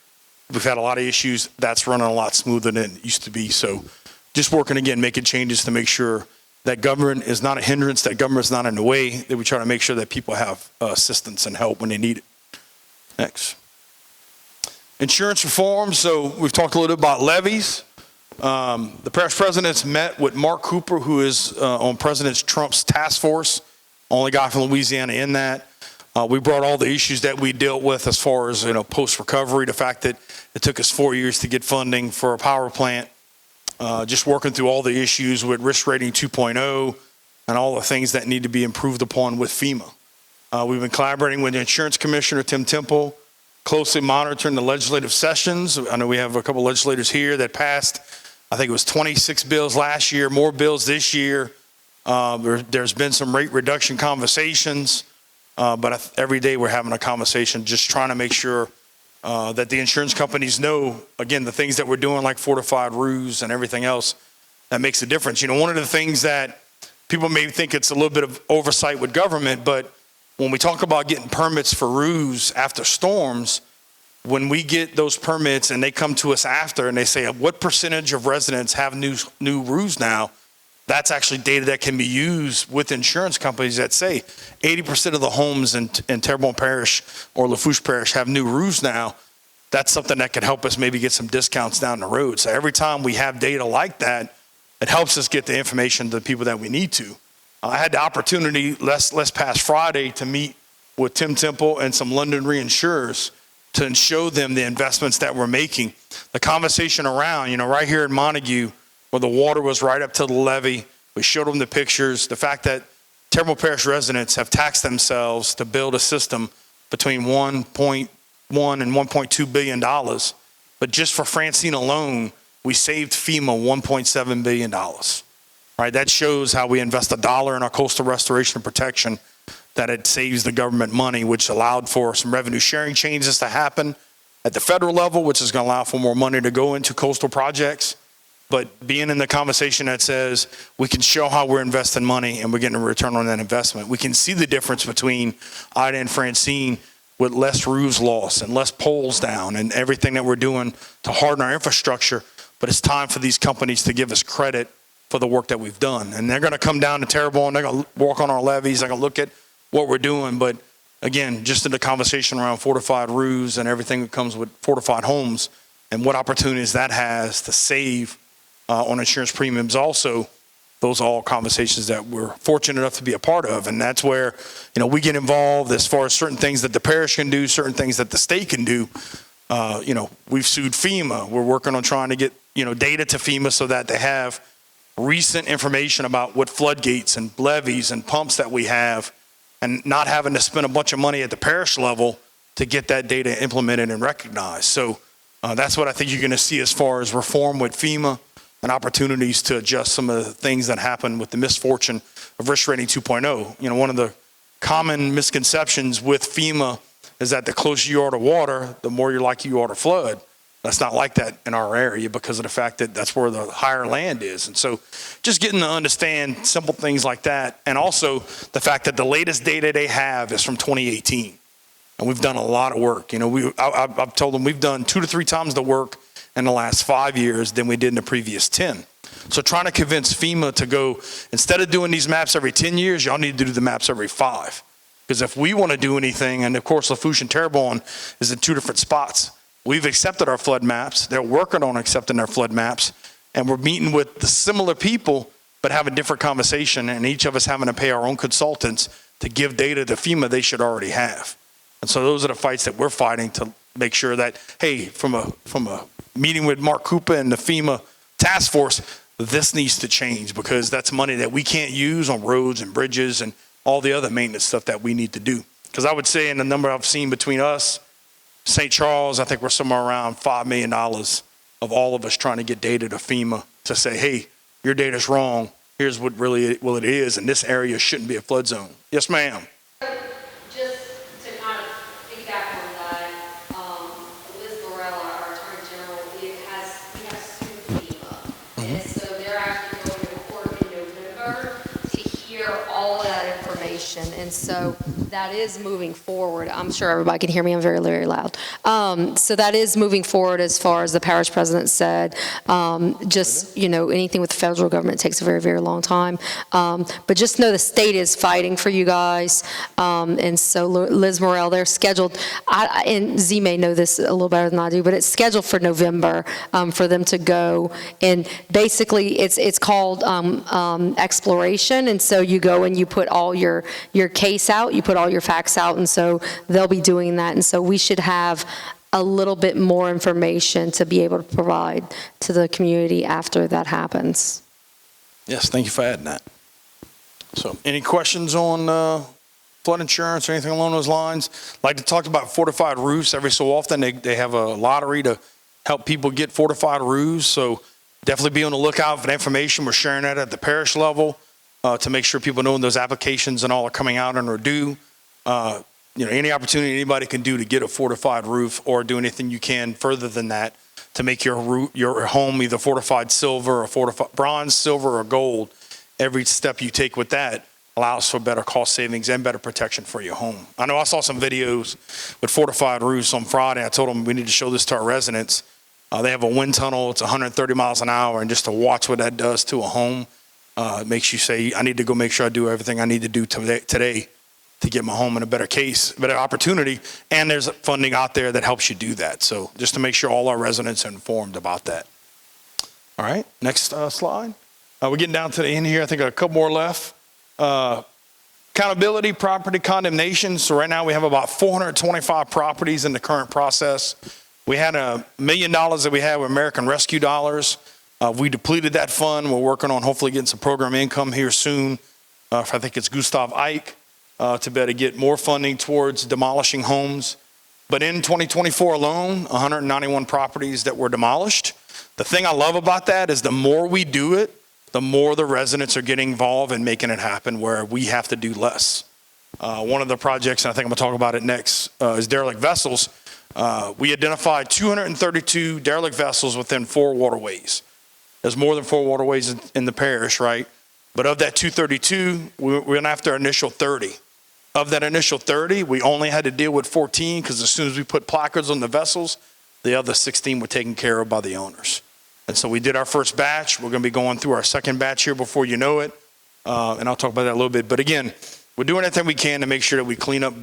We've had a lot of issues. That's running a lot smoother than it used to be. So just working again, making changes to make sure that government is not a hindrance, that government is not in the way, that we try to make sure that people have assistance and help when they need it. Next. Insurance reform. So we've talked a little bit about levies. The parish presidents met with Mark Cooper, who is on President Trump's task force only guy from Louisiana in that. We brought all the issues that we dealt with as far as, post-recovery, the fact that it took us 4 years to get funding for a power plant, just working through all the issues with risk rating 2.0 and all the things that need to be improved upon with FEMA. We've been collaborating with the Insurance Commissioner, Tim Temple, closely monitoring the legislative sessions. I know we have a couple legislators here that passed, I think it was 26 bills last year, more bills this year. There's been some rate reduction conversations. But every day we're having a conversation, just trying to make sure that the insurance companies know, again, the things that we're doing, like fortified roofs and everything else, that makes a difference. One of the things that people may think it's a little bit of oversight with government, but when we talk about getting permits for roofs after storms, when we get those permits and they come to us after and they say, what percentage of residents have new roofs now? That's actually data that can be used with insurance companies that say 80% of the homes in Terrebonne Parish or Lafourche Parish have new roofs now. That's something that could help us maybe get some discounts down the road. So every time we have data like that, it helps us get the information to the people that we need to. I had the opportunity last past Friday to meet with Tim Temple and some London reinsurers to show them the investments that we're making. The conversation around, right here in Montague, where the water was right up to the levee. We showed them the pictures. The fact that Terrebonne Parish residents have taxed themselves to build a system between $1.1 and $1.2 billion. But just for Francine alone, we saved FEMA $1.7 billion. Right? That shows how we invest $1 in our coastal restoration and protection, that it saves the government money, which allowed for some revenue sharing changes to happen at the federal level, which is going to allow for more money to go into coastal projects. But being in the conversation that says we can show how we're investing money and we're getting a return on that investment. We can see the difference between Ida and Francine with less roofs lost and less poles down and everything that we're doing to harden our infrastructure. But it's time for these companies to give us credit for the work that we've done. And they're going to come down to Terrebonne. They're going to walk on our levees. They're going to look at what we're doing. But again, just in the conversation around fortified roofs and everything that comes with fortified homes and what opportunities that has to save on insurance premiums also, those are all conversations that we're fortunate enough to be a part of. And that's where, we get involved as far as certain things that the parish can do, certain things that the state can do. We've sued FEMA. We're working on trying to get, data to FEMA so that they have recent information about what floodgates and levees and pumps that we have, and not having to spend a bunch of money at the parish level to get that data implemented and recognized. So that's what I think you're going to see as far as reform with FEMA and opportunities to adjust some of the things that happen with the misfortune of risk rating 2.0. One of the common misconceptions with FEMA is that the closer you are to water, the more you're likely you are to flood. That's not like that in our area because of the fact that that's where the higher land is. And so just getting to understand simple things like that, and also the fact that the latest data they have is from 2018. And we've done a lot of work. I've told them we've done 2 to 3 times the work in the last 5 years than we did in the previous 10. So trying to convince FEMA to go, instead of doing these maps every 10 years, y'all need to do the maps every 5. Because if we want to do anything, and of course Lafourche and Terrebonne is in 2 different spots. We've accepted our flood maps. They're working on accepting their flood maps. And we're meeting with the similar people, but have a different conversation. And each of us having to pay our own consultants to give data to FEMA they should already have. And so those are the fights that we're fighting to make sure that, hey, from a meeting with Mark Koopa and the FEMA task force, this needs to change because that's money that we can't use on roads and bridges and all the other maintenance stuff that we need to do. Because I would say in the number I've seen between us, St. Charles, I think we're somewhere around $5 million of all of us trying to get data to FEMA to say, hey, your data's wrong. Here's what really it is, and this area shouldn't be a flood zone. Yes, ma'am. Just to kind of piggyback on that, Liz Morella, our Attorney General, we have sued FEMA. And so they're actually going to court in November to hear all of that information. And so that is moving forward. I'm sure everybody can hear me. I'm very, very loud. So that is moving forward as far as the parish president said. Just, anything with the federal government takes a very, very long time. But just know the state is fighting for you guys. And so Liz Morell, they're scheduled, and Z may know this a little better than I do, but it's scheduled for November for them to go. And basically it's called exploration. And so you go and you put all your your case out, you put all your facts out, and so they'll be doing that. And so we should have a little bit more information to be able to provide to the community after that happens. Yes, thank you for adding that. So, any questions on flood insurance or anything along those lines? Like to talk about fortified roofs. Every so often, they have a lottery to help people get fortified roofs. So, definitely be on the lookout for the information. We're sharing that at the parish level to make sure people know when those applications and all are coming out and are due. Any opportunity anybody can do to get a fortified roof or do anything you can further than that to make your home either fortified silver or fortified bronze, silver, or gold. Every step you take with that allows for better cost savings and better protection for your home. I know I saw some videos with fortified roofs on Friday. I told them we need to show this to our residents. They have a wind tunnel. It's 130 miles an hour, and just to watch what that does to a home makes you say, I need to go make sure I do everything I need to do today to get my home in a better better opportunity. And there's funding out there that helps you do that. So just to make sure all our residents are informed about that. All right, next slide. We're getting down to the end here. I think a couple more left. Accountability, property condemnation. So right now we have about 425 properties in the current process. We had $1 million that we had with American Rescue dollars. We depleted that fund. We're working on hopefully getting some program income here soon. I think it's Gustav Ike to be able to get more funding towards demolishing homes. But in 2024 alone, 191 properties that were demolished. The thing I love about that is the more we do it, the more the residents are getting involved in making it happen where we have to do less. One of the projects, and I think I'm gonna talk about it next, is derelict vessels. We identified 232 derelict vessels within 4 waterways. There's more than 4 waterways in the parish, right? But of that 232, we went after initial 30. Of that initial 30, we only had to deal with 14 because as soon as we put placards on the vessels, the other 16 were taken care of by the owners. And so we did our first batch. We're going to be going through our second batch here before you know it. And I'll talk about that a little bit. But again, we're doing everything we can to make sure that we clean up,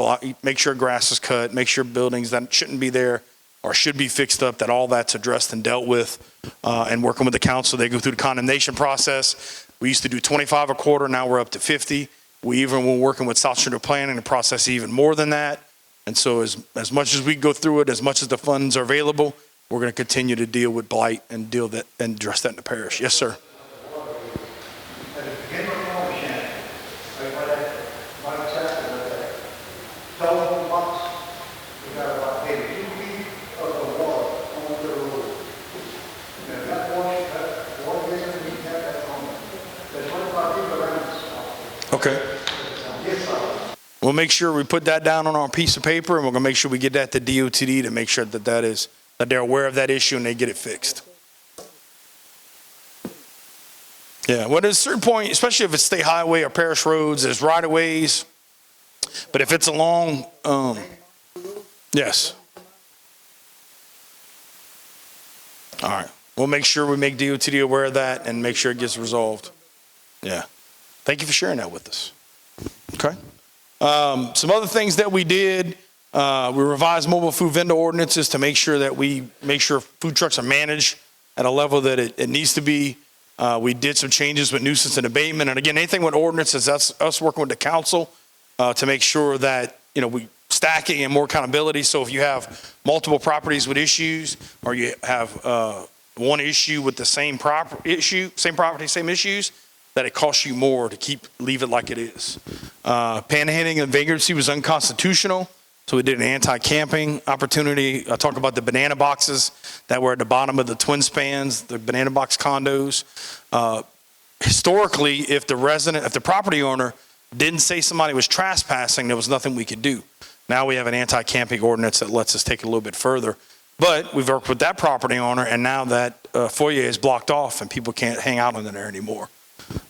make sure grass is cut, make sure buildings that shouldn't be there or should be fixed up, that all that's addressed and dealt with. And working with the council, they go through the condemnation process. We used to do 25 a quarter. Now we're up to 50. We even were working with South Central Planning to process even more than that. And so as much as we go through it, as much as the funds are available, we're going to continue to deal with blight and address that in the parish. Yes, sir. Okay. We'll make sure we put that down on our piece of paper, and we're going to make sure we get that to DOTD to make sure that that they're aware of that issue and they get it fixed. Yeah, well, at a certain point, especially if it's state highway or parish roads, there's right-of-ways. But if it's along, yes. All right. We'll make sure we make DOTD aware of that and make sure it gets resolved. Yeah. Thank you for sharing that with us. Okay. Some other things that we did, we revised mobile food vendor ordinances to make sure that we make sure food trucks are managed at a level that it needs to be. We did some changes with nuisance and abatement. And again, anything with ordinances, that's us working with the council to make sure that, we stacking and more accountability. So if you have multiple properties with issues, or you have one issue with the same property, same issues, that it costs you more to leave it like it is. Panhandling and vagrancy was unconstitutional, so we did an anti-camping opportunity. I talked about the banana boxes that were at the bottom of the twin spans, the banana box condos. Historically, if the property owner didn't say somebody was trespassing, there was nothing we could do. Now we have an anti-camping ordinance that lets us take it a little bit further. But we've worked with that property owner, and now that foyer is blocked off and people can't hang out in there anymore.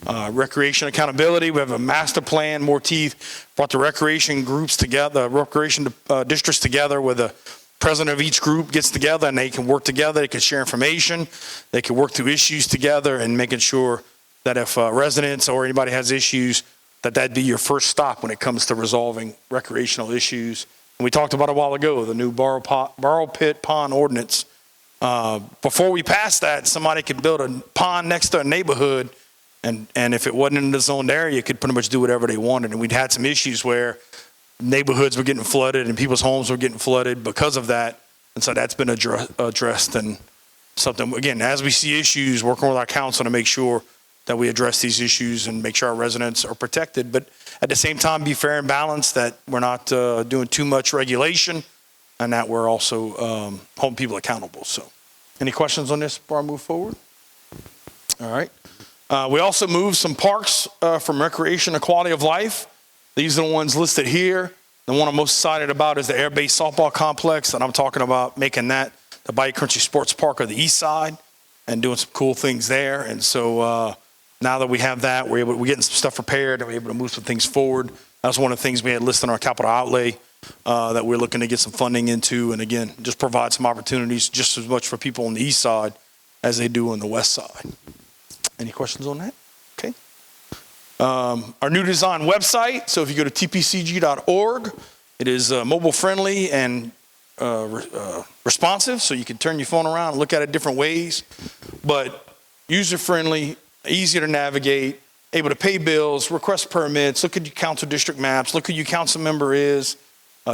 Recreation accountability, we have a master plan, more teeth, brought the recreation groups together, recreation districts together, where the president of each group gets together and they can work together, they can share information, they can work through issues together, and making sure that if residents or anybody has issues, that'd be your first stop when it comes to resolving recreational issues. And we talked about a while ago, the new borrow pit pond ordinance. Before we passed that, somebody could build a pond next to a neighborhood And if it wasn't in the zoned area, you could pretty much do whatever they wanted. And we'd had some issues where neighborhoods were getting flooded and people's homes were getting flooded because of that. And so that's been addressed, and something, again, as we see issues, working with our council to make sure that we address these issues and make sure our residents are protected. But at the same time, be fair and balanced, that we're not doing too much regulation, and that we're also holding people accountable. So any questions on this before I move forward? All right. We also moved some parks from recreation to quality of life. These are the ones listed here. The one I'm most excited about is the Air Base Softball Complex, and I'm talking about making that the Bayou Country Sports Park of the east side and doing some cool things there. And so now that we have that, we're getting some stuff prepared and we're able to move some things forward. That's one of the things we had listed on our capital outlay that we're looking to get some funding into. And again, just provide some opportunities just as much for people on the east side as they do on the west side. Any questions on that? Okay. Our new design website. So if you go to tpcg.org, it is mobile friendly and responsive. So you can turn your phone around and look at it different ways, but user friendly, easier to navigate, able to pay bills, request permits, look at your council district maps, look who your council member is,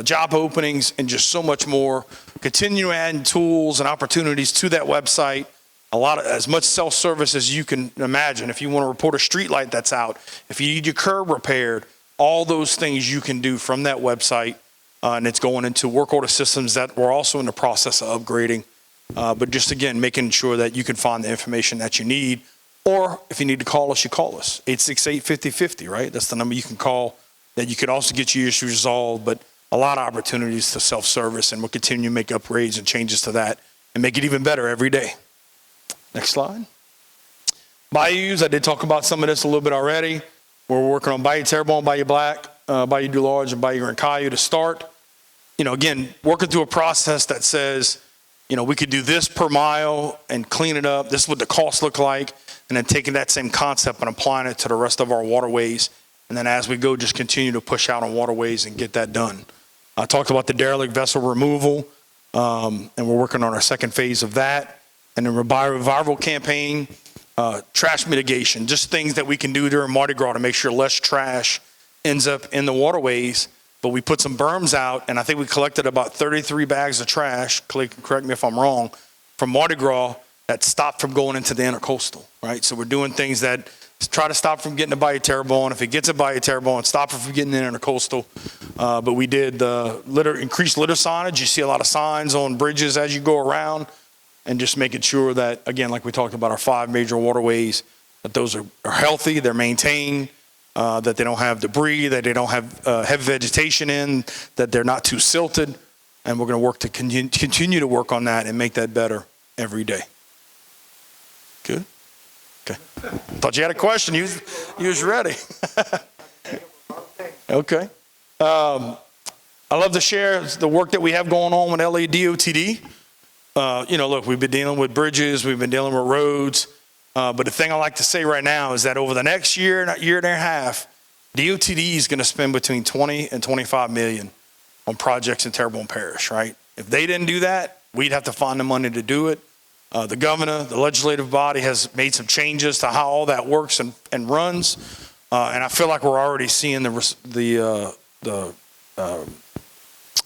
job openings, and just so much more. Continue adding tools and opportunities to that website. As much self-service as you can imagine. If you want to report a street light that's out, if you need your curb repaired, all those things you can do from that website. And it's going into work order systems that we're also in the process of upgrading. But just again, making sure that you can find the information that you need. Or if you need to call us, you call us. 868-5050, right? That's the number you can call, that you could also get your issues resolved. But a lot of opportunities to self-service, and we'll continue to make upgrades and changes to that and make it even better every day. Next slide. Bayous, I did talk about some of this a little bit already. We're working on Bayou Terrebonne, Bayou Black, Bayou du Large, and Bayou Grand Caillou to start. Again, working through a process that says, we could do this per mile and clean it up. This is what the costs look like. And then taking that same concept and applying it to the rest of our waterways. And then as we go, just continue to push out on waterways and get that done. I talked about the derelict vessel removal, and we're working on our second phase of that. And the revival campaign, trash mitigation, just things that we can do during Mardi Gras to make sure less trash ends up in the waterways. But we put some berms out, and I think we collected about 33 bags of trash, correct me if I'm wrong, from Mardi Gras that stopped from going into the intercoastal, right? So we're doing things that try to stop from getting to Bayou Terrebonne. If it gets to Bayou Terrebonne, stop it from getting in the intercoastal. But we did increased litter signage. You see a lot of signs on bridges as you go around. And just making sure that, again, like we talked about our 5 major waterways, that those are healthy, they're maintained, that they don't have debris, that they don't have heavy vegetation in, that they're not too silted. And we're going to work to continue to work on that and make that better every day. Good? Okay. Thought you had a question. You was ready. Okay. I love to share the work that we have going on with LADOTD. Look, we've been dealing with bridges, we've been dealing with roads, but the thing I like to say right now is that over the next year and a half, DOTD is going to spend between 20 and 25 million on projects in Terrebonne Parish, right? If they didn't do that, we'd have to find the money to do it. The governor, the legislative body has made some changes to how all that works and runs, and I feel like we're already seeing the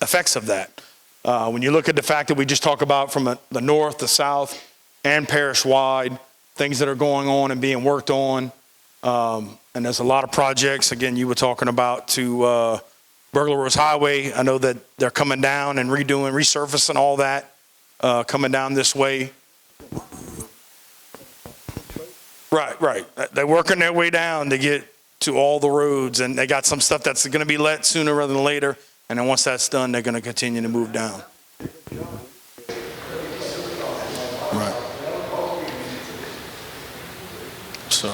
effects of that. When you look at the fact that we just talk about from the north, the south, and parish-wide, things that are going on and being worked on, and there's a lot of projects, again, you were talking about to Burglar Rose Highway. I know that they're coming down and resurfacing all that, coming down this way. Right. They're working their way down to get to all the roads, and they got some stuff that's going to be let sooner rather than later. And then once that's done, they're going to continue to move down. Right. So,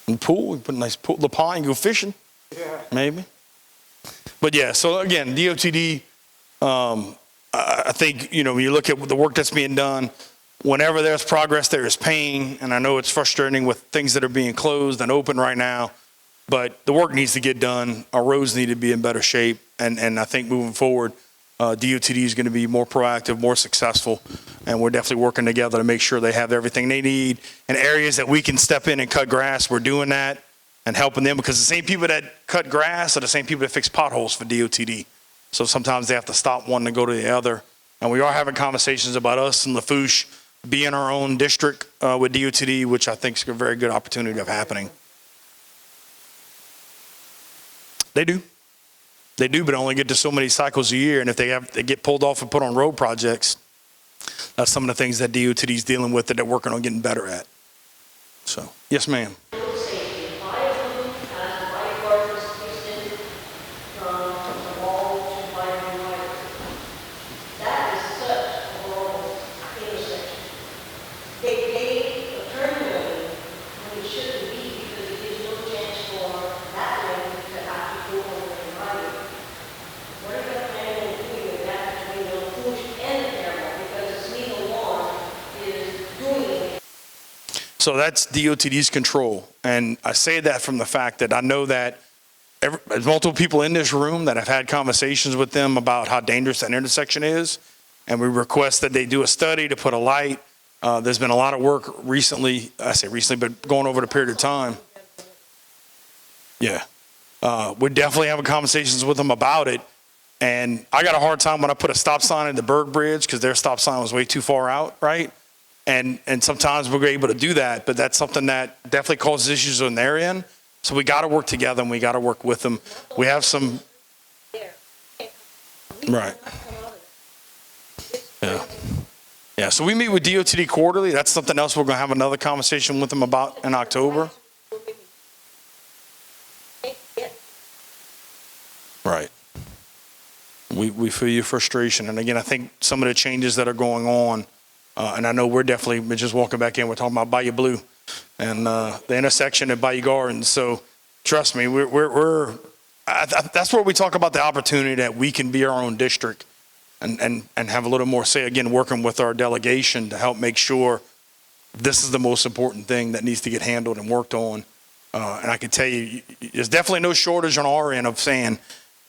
and pool, we put a nice pool, the pond, go fishing, maybe. But yeah, so again, DOTD, I think, when you look at the work that's being done, whenever there's progress, there is pain. And I know it's frustrating with things that are being closed and open right now, but the work needs to get done. Our roads need to be in better shape. And I think moving forward, DOTD is going to be more proactive, more successful. And we're definitely working together to make sure they have everything they need. In areas that we can step in and cut grass, we're doing that and helping them, because the same people that cut grass are the same people that fix potholes for DOTD. So sometimes they have to stop one to go to the other. And we are having conversations about us and Lafourche being our own district with DOTD, which I think is a very good opportunity of happening. They do. They do, but only get to so many cycles a year. And if they get pulled off and put on road projects, that's some of the things that DOTD is dealing with that they're working on getting better at. So, yes, ma'am. So that's DOTD's control. And I say that from the fact that I know that there's multiple people in this room that have had conversations with them about how dangerous that intersection is. And we request that they do a study to put a light. There's been a lot of work recently, I say recently, but going over the period of time. Yeah. We're definitely having conversations with them about it. And I got a hard time when I put a stop sign at the Berg Bridge because their stop sign was way too far out, right? And sometimes we're able to do that, but that's something that definitely causes issues on their end. So we got to work together and we got to work with them. We have some, right. Yeah. Yeah, so we meet with DOTD quarterly. That's something else we're going to have another conversation with them about in October. Right. We feel your frustration. And again, I think some of the changes that are going on, and I know we're definitely just walking back in. We're talking about Bayou Blue and the intersection at Bayou Gardens. So trust me, that's where we talk about the opportunity that we can be our own district and have a little more say, again, working with our delegation to help make sure this is the most important thing that needs to get handled and worked on. And I can tell you, there's definitely no shortage on our end of saying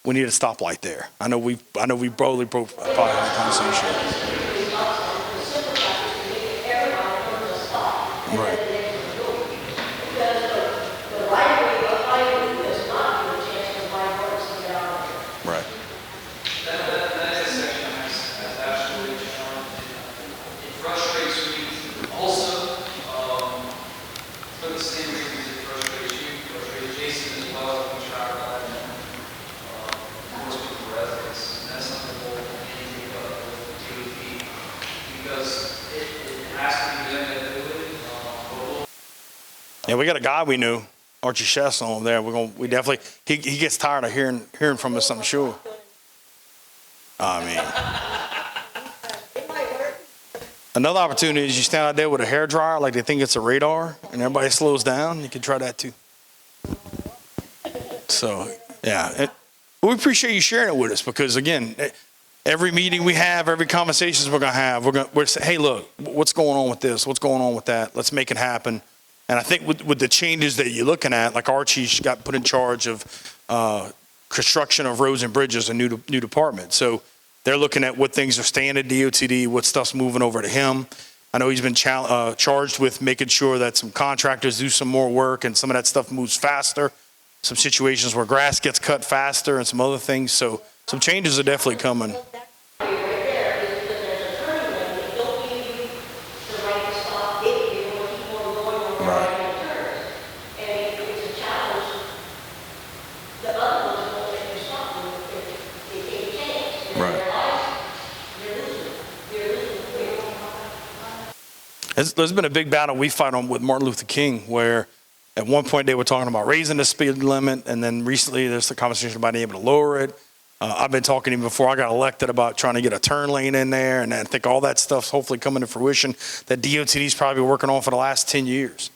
we need a stoplight there. I know we probably had a conversation. Right. Right. That intersection has absolutely charm. It frustrates me also, for the same reasons it frustrates you, frustrates Jason as well, when we try to ride most people residents. And that's something we'll take up with DOT because it has to be them that do it. Yeah, we got a guy we knew, Archie Chess over there. We definitely, he gets tired of hearing from us, I'm sure. I mean, another opportunity is you stand out there with a hairdryer like they think it's a radar and everybody slows down. You can try that too. So, yeah, we appreciate you sharing it with us because, again, every meeting we have, every conversation we're going to have, we're saying, hey, look, what's going on with this? What's going on with that? Let's make it happen. And I think with the changes that you're looking at, like Archie got put in charge of construction of roads and bridges, a new department. So they're looking at what things are staying at DOTD, what stuff's moving over to him. I know he's been charged with making sure that some contractors do some more work and some of that stuff moves faster. Some situations where grass gets cut faster and some other things. So some changes are definitely coming. There's been a big battle we fight on with Martin Luther King where at one point they were talking about raising the speed limit, and then recently there's the conversation about being able to lower it. I've been talking to him before I got elected about trying to get a turn lane in there, and I think all that stuff's hopefully coming to fruition that DOTD's probably working on for the last 10 years.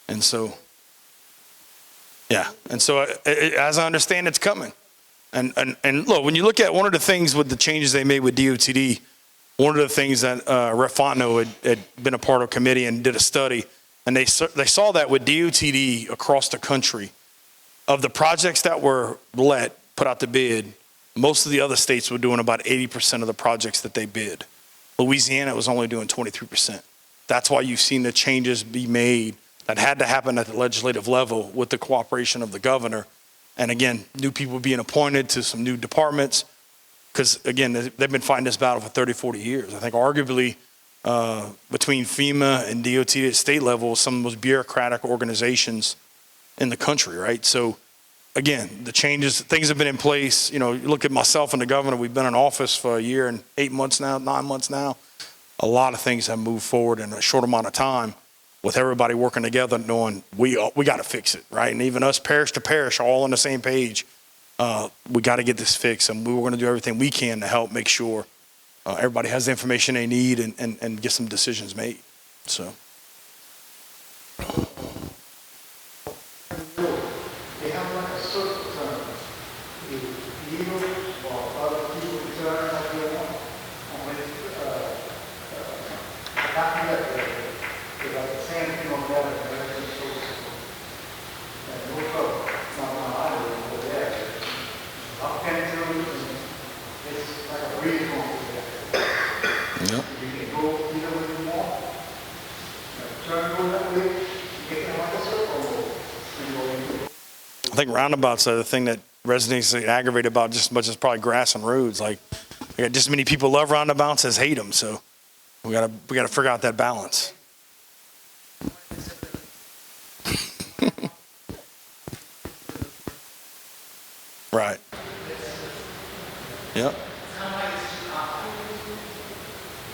And so, yeah. And so as I understand, it's coming. And look, when you look at one of the things with the changes they made with DOTD, one of the things that Rep. Fontenot had been a part of committee and did a study, and they saw that with DOTD across the country, of the projects that were put out to bid, most of the other states were doing about 80% of the projects that they bid. Louisiana was only doing 23%. That's why you've seen the changes be made that had to happen at the legislative level with the cooperation of the governor. And again, new people being appointed to some new departments, because again, they've been fighting this battle for 30, 40 years. I think arguably between FEMA and DOT at state level, some of the most bureaucratic organizations in the country, right? So again, the changes, things have been in place. You know, you look at myself and the governor, we've been in office for a year and 8 months now, 9 months now. A lot of things have moved forward in a short amount of time with everybody working together, knowing we got to fix it, right? And even us parish to parish are all on the same page. We got to get this fixed, and we were going to do everything we can to help make sure everybody has the information they need and get some decisions made. So. They have like a circle term. You or other people return like they want. On this, not yet, they got the same thing on that, and everything's so simple. And no trouble. Not my island over there. Up Penfield, it's like a breeze over there. Yep. You can go either way you want. Turn go that way, you get like a circle. And go into I think roundabouts are the thing that residents get aggravated about just as much as probably grass and roads. Like, we got just as many people love roundabouts as hate them. So we gotta figure out that balance. Right. Yep.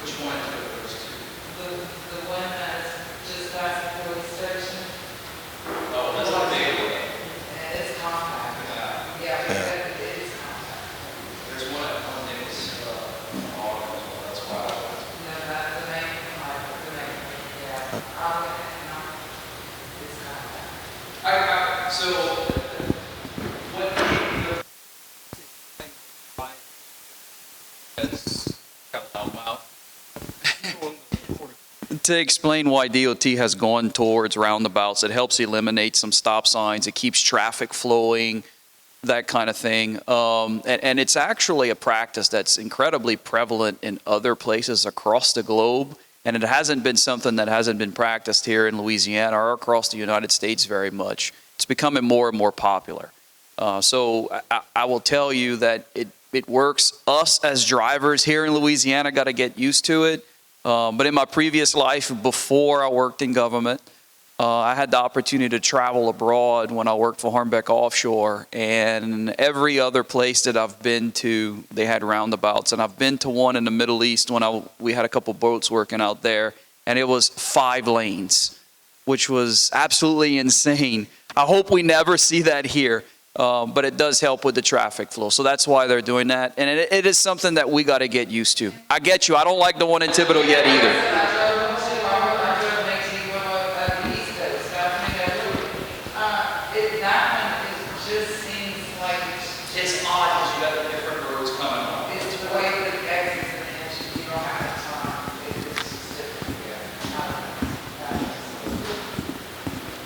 Which one of those two? The one that's just past the police station. Oh, that's the big one. And it's compact. Yeah, it is compact. There's one at Pointe Aux Chenes, that's why. No, that's the main, yeah. It's compact. So, what To explain why DOT has gone towards roundabouts, it helps eliminate some stop signs, it keeps traffic flowing, that kind of thing. And it's actually a practice that's incredibly prevalent in other places across the globe, and it hasn't been something that hasn't been practiced here in Louisiana or across the United States very much. It's becoming more and more popular. So I will tell you that it works. Us as drivers here in Louisiana got to get used to it. But in my previous life, before I worked in government, I had the opportunity to travel abroad when I worked for Hornbeck Offshore. And every other place that I've been to, they had roundabouts. And I've been to one in the Middle East when we had a couple boats working out there. And it was 5 lanes, which was absolutely insane. I hope we never see that here. But it does help with the traffic flow. So that's why they're doing that. And it is something that we got to get used to. I get you. I don't like the one in Thibodeau yet either. it's odd because you got the different roads coming on. It's the way that the exits and entrances, you don't have the time. It's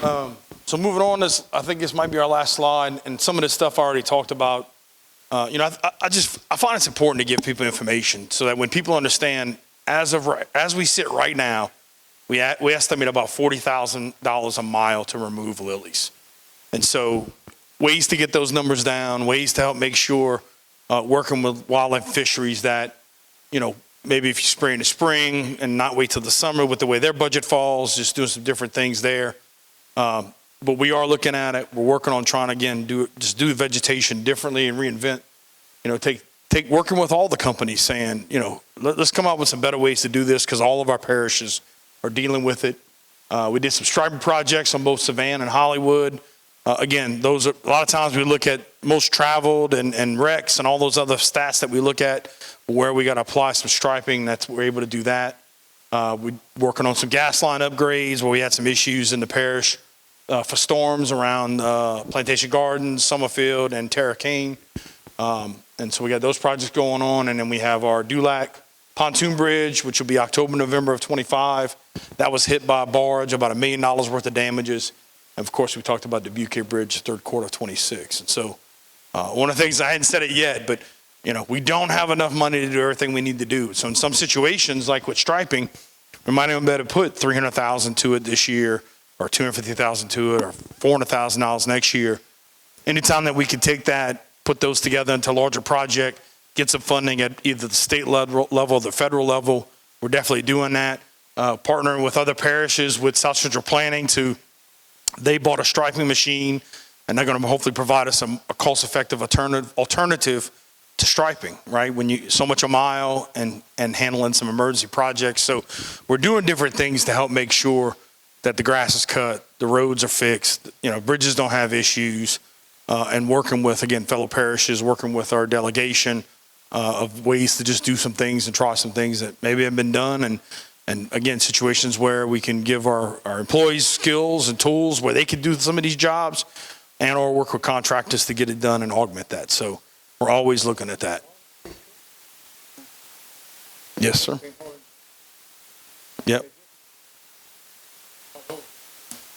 different. So moving on, I think this might be our last slide, and some of this stuff I already talked about. I find it's important to give people information so that when people understand, as we sit right now, we estimate about $40,000 a mile to remove lilies. And so ways to get those numbers down, ways to help make sure, working with wildlife fisheries that, maybe if you spray in the spring and not wait till the summer with the way their budget falls, just doing some different things there. But we are looking at it. We're working on trying to, again, do vegetation differently and reinvent, working with all the companies saying, let's come up with some better ways to do this because all of our parishes are dealing with it. We did some striping projects on both Savannah and Hollywood. Again, those are a lot of times we look at most traveled and RECs and all those other stats that we look at where we got to apply some striping. We're able to do that. We're working on some gas line upgrades where we had some issues in the parish for storms around Plantation Gardens, Summerfield, and Terrebonne. And so we got those projects going on. And then we have our Dulac pontoon bridge, which will be October, November of '25. That was hit by a barge, about $1 million worth of damages. And of course, we talked about the Butte Bridge, third quarter of '26. And so one of the things, I hadn't said it yet, but we don't have enough money to do everything we need to do. So in some situations, like with striping, we might even better put $300,000 to it this year, or $250,000 to it, or $400,000 next year. Anytime that we can take that, put those together into a larger project, get some funding at either the state level or the federal level, we're definitely doing that. Partnering with other parishes with South Central Planning they bought a striping machine, and they're going to hopefully provide us a cost-effective alternative to striping, right? When you so much a mile and handling some emergency projects. So we're doing different things to help make sure that the grass is cut, the roads are fixed, bridges don't have issues, and working with, again, fellow parishes, working with our delegation of ways to just do some things and try some things that maybe have been done. And again, situations where we can give our employees skills and tools where they can do some of these jobs, and or work with contractors to get it done and augment that. So we're always looking at that. Yes, sir. Yep.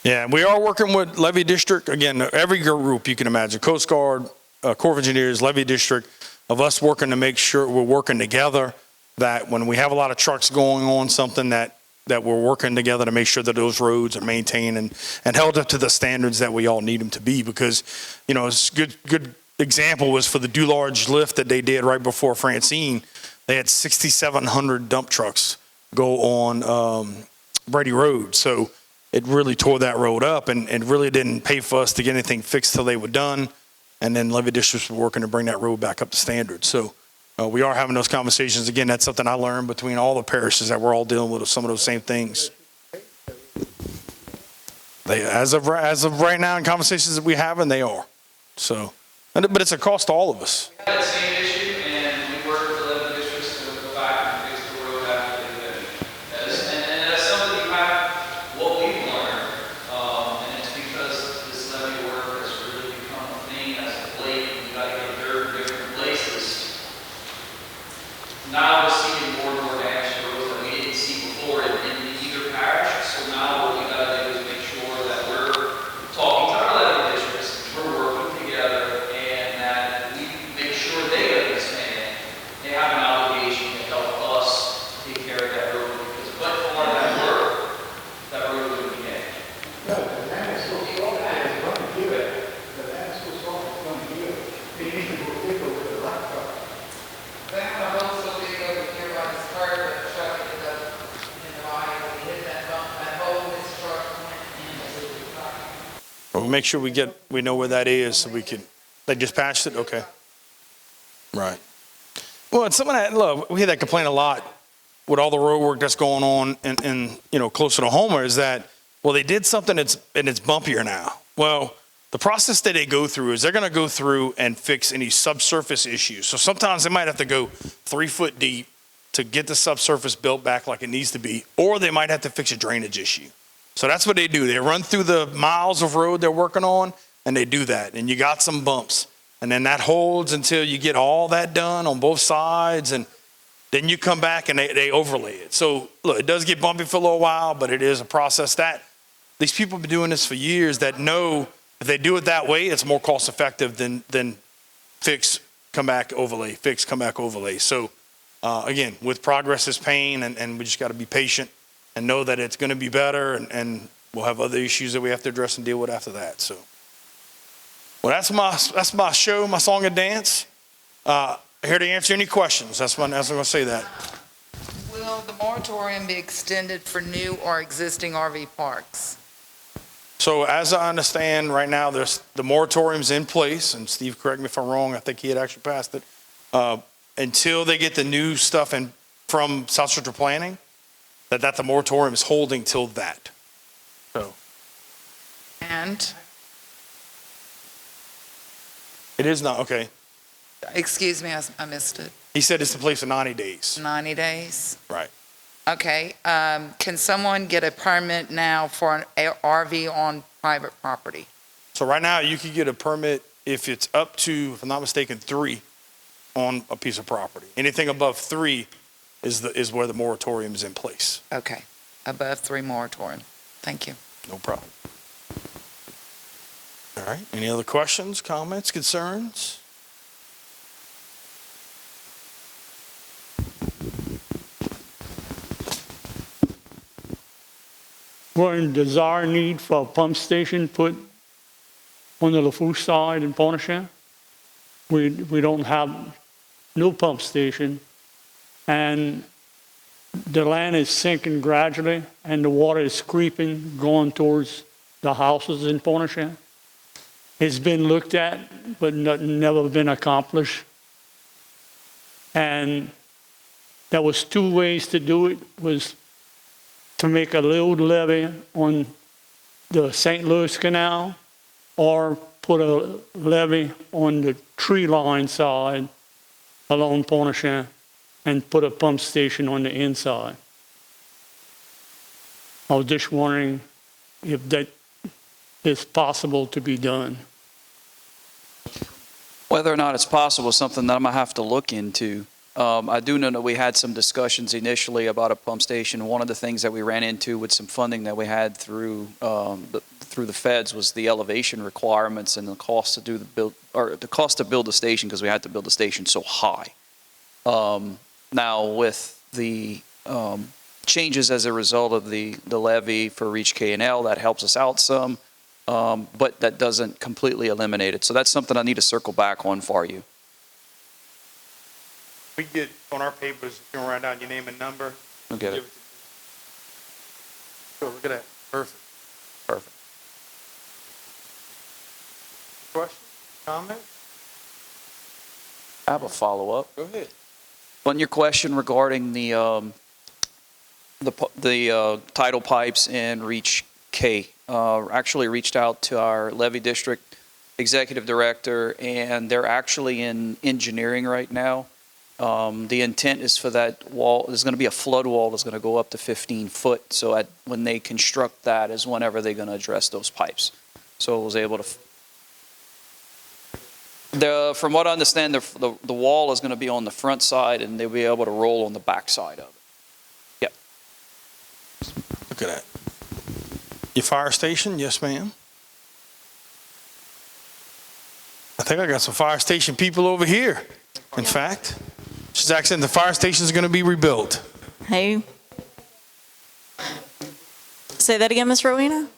Yeah, we are working with Levee District. Again, every group you can imagine, Coast Guard, Corps of Engineers, Levee District, of us working to make sure we're working together, that when we have a lot of trucks going on something, that we're working together to make sure that those roads are maintained and held up to the standards that we all need them to be. Because, it's good example was for the Dularge lift that they did right before Francine. They had 6,700 dump trucks go on Brady Road. So it really tore that road up, and really didn't pay for us to get anything fixed till they were done. And then Levee Districts were working to bring that road back up to standard. So we are having those conversations. Again, that's something I learned between all the parishes, that we're all dealing with some of those same things. As of right now, in conversations that we're having, they are. So, but it's a cost to all of us. We had the same issue, and we worked with 11 districts to go back and fix the road after they did it. And that's something you have, what we've learned, and it's because this levee work has really become a thing as of late. We got to get dirt in different places. Now we're seeing more and more damage to roads that we didn't see before in either parish. So now what we got to do is make sure that we're talking to our levee districts, we're working together, and that we make sure they understand they have an obligation to help us take care of that road, because but for that work, that road would be damaged. No, the land is so soft, it's going to give it. The land is so soft, it's going to give it. They need to go take over the rock truck. They have a hole so big over here by this car, but the truck ended up in the line, when he hit that bump, that hole, his truck went into the car. We'll make sure we know where that is, so we can. They just patched it, okay. Right. Well, it's something that, look, we hear that complaint a lot with all the road work that's going on in closer to Houma, is that, well, they did something and it's bumpier now. Well, the process that they go through is they're going to go through and fix any subsurface issues. So sometimes they might have to go 3 foot deep to get the subsurface built back like it needs to be, or they might have to fix a drainage issue. So that's what they do. They run through the miles of road they're working on, and they do that. And you got some bumps, and then that holds until you get all that done on both sides, and then you come back and they overlay it. So look, it does get bumpy for a little while, but it is a process that these people have been doing this for years, that know if they do it that way, it's more cost effective than fix, come back, overlay, fix, come back, overlay. So again, with progress is pain, and we just got to be patient and know that it's going to be better, and we'll have other issues that we have to address and deal with after that. So, well, that's my show, my song and dance. Here to answer any questions. That's when I'm going to say that. Will the moratorium be extended for new or existing RV parks? So as I understand right now, the moratorium's in place, and Steve, correct me if I'm wrong, I think he had actually passed it, until they get the new stuff in from South Central Planning, that the moratorium is holding till that. So And, it is not, okay. excuse me, I missed it. He said it's in place for 90 days. 90 days? Right. Okay. Can someone get a permit now for an RV on private property? So right now, you could get a permit if it's up to, if I'm not mistaken, 3 on a piece of property. Anything above 3, is where the moratorium is in place. Okay, above 3 moratorium. Thank you. No problem. All right, any other questions, comments, concerns? We're in desire need for a pump station put on the Lafourche side in Pointe Aux Chenes. We don't have no pump station, and the land is sinking gradually, and the water is creeping, going towards the houses in Pointe Aux Chenes. It's been looked at, but never been accomplished. And there was 2 ways to do it, was to make a little levee on the St. Louis Canal, or put a levee on the tree line side along Pointe Aux Chenes and put a pump station on the inside. I was just wondering if that is possible to be done. Whether or not it's possible is something that I'm gonna have to look into. I do know that we had some discussions initially about a pump station. One of the things that we ran into with some funding that we had through the feds was the elevation requirements and the cost to do the cost to build the station, because we had to build the station so high. Now with the changes as a result of the levy for Reach K&L, that helps us out some, but that doesn't completely eliminate it. So that's something I need to circle back on for you. We get on our papers, if you want to write down your name and number. I'll get it. Sure, look at that. Perfect. Perfect. Questions, comments? I have a follow-up. Go ahead. On your question regarding the tidal pipes and Reach K, actually reached out to our levee district executive director, and they're actually in engineering right now. The intent is for that wall, there's going to be a flood wall that's going to go up to 15 foot. So when they construct that is whenever they're going to address those pipes. So I was able to, from what I understand, the wall is going to be on the front side, and they'll be able to roll on the back side of it. Yep. Look at that. Your fire station? Yes, ma'am. I think I got some fire station people over here. In fact, she's asking the fire station is going to be rebuilt. Hey. Say that again, Ms. Rowena?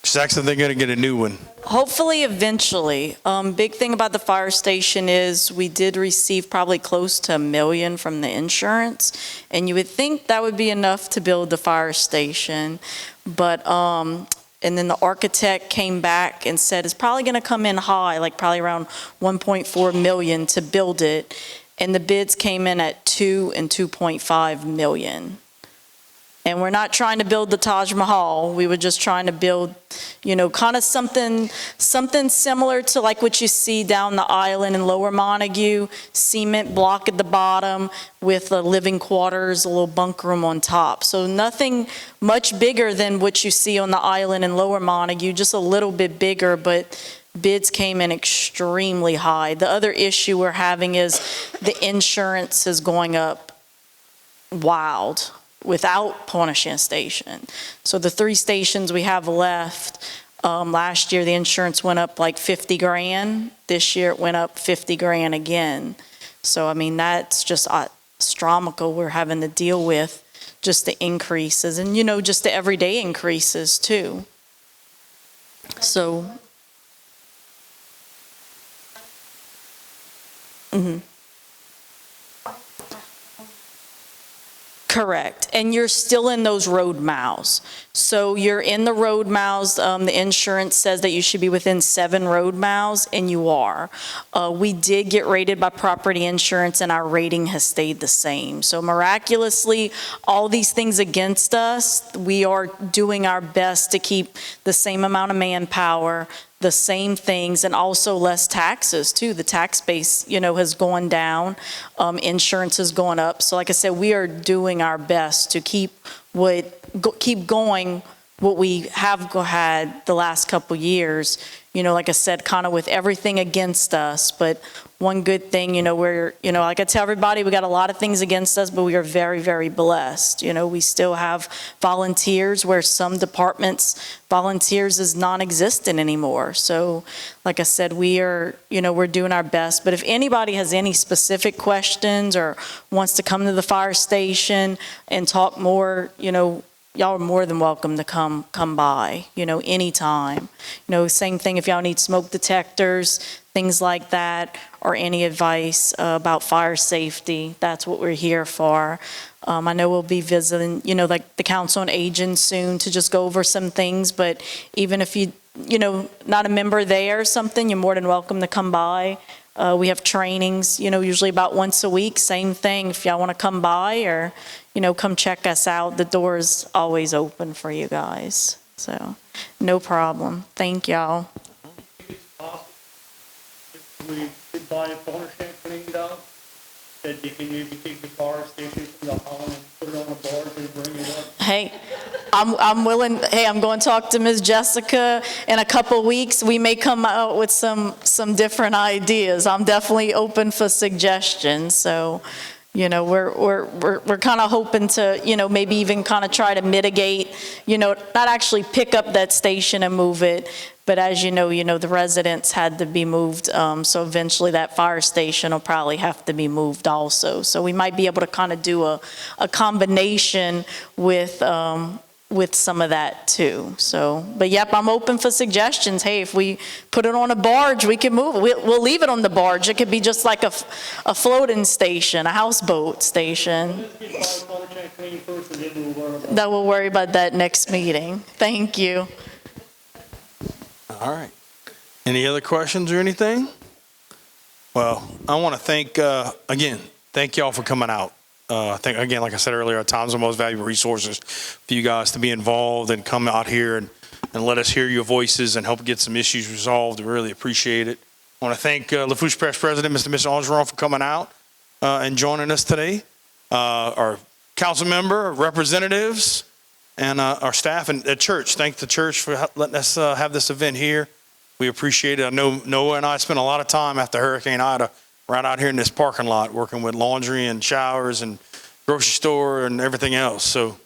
She's asking they're going to get a new one. Hopefully, eventually. Big thing about the fire station is we did receive probably close to $1 million from the insurance, and you would think that would be enough to build the fire station, but and then the architect came back and said it's probably going to come in high, like probably around 1.4 million to build it. And the bids came in at 2 and 2.5 million. And we're not trying to build the Taj Mahal. We were just trying to build, you know, kind of something similar to like what you see down the island in Lower Montague, cement block at the bottom with the living quarters, a little bunk room on top. So nothing much bigger than what you see on the island in Lower Montague, just a little bit bigger, but bids came in extremely high. The other issue we're having is the insurance is going up wild without Pointe Aux Chenes Station. So the 3 stations we have left, last year the insurance went up like 50 grand. This year it went up 50 grand again. So I mean, that's just astronomical we're having to deal with, just the increases, and you know, just the everyday increases too. So, Correct. And you're still in those road miles. So you're in the road miles. The insurance says that you should be within 7 road miles, and you are. We did get rated by property insurance, and our rating has stayed the same. So miraculously, all these things against us, we are doing our best to keep the same amount of manpower, the same things, and also less taxes too. The tax base, you know, has gone down. Insurance has gone up. So like I said, we are doing our best to keep going what we have had the last couple years, like I said, kind of with everything against us. But one good thing, we're, like I tell everybody, we got a lot of things against us, but we are very, very blessed. We still have volunteers where some departments, volunteers is non-existent anymore. So like I said, we're doing our best. But if anybody has any specific questions or wants to come to the fire station and talk more, y'all are more than welcome to come by, anytime. Same thing if y'all need smoke detectors, things like that, or any advice about fire safety, that's what we're here for. I know we'll be visiting, like the Council on Aging soon to just go over some things, but even if you, not a member there or something, you're more than welcome to come by. We have trainings, usually about once a week, same thing. If y'all want to come by or, come check us out, the door is always open for you guys. So, no problem. Thank y'all. We could buy a Pointe Aux Chenes cleaned out, that you can maybe take the fire station from the Holland and put it on a barge and bring it up. Hey, I'm willing, I'm going to talk to Ms. Jessica in a couple weeks. We may come out with some different ideas. I'm definitely open for suggestions. So, we're kind of hoping to, maybe even kind of try to mitigate, not actually pick up that station and move it, but as you know, the residents had to be moved. So eventually that fire station will probably have to be moved also. So we might be able to kind of do a combination with some of that too. So, but yep, I'm open for suggestions. Hey, if we put it on a barge, we can move it. We'll leave it on the barge. It could be just like a floating station, a houseboat station. That we'll worry about that next meeting. Thank you. All right. Any other questions or anything? Well, I want to thank y'all for coming out. I think, again, like I said earlier, our time's the most valuable resources for you guys to be involved and come out here and let us hear your voices and help get some issues resolved. We really appreciate it. I want to thank Lafourche Parish President, Mr. Angeron, for coming out and joining us today. Our council member, representatives, and our staff and the church. Thank the church for letting us have this event here. We appreciate it. I know Noah and I spent a lot of time after Hurricane Ida right out here in this parking lot working with laundry and showers and grocery store and everything else. So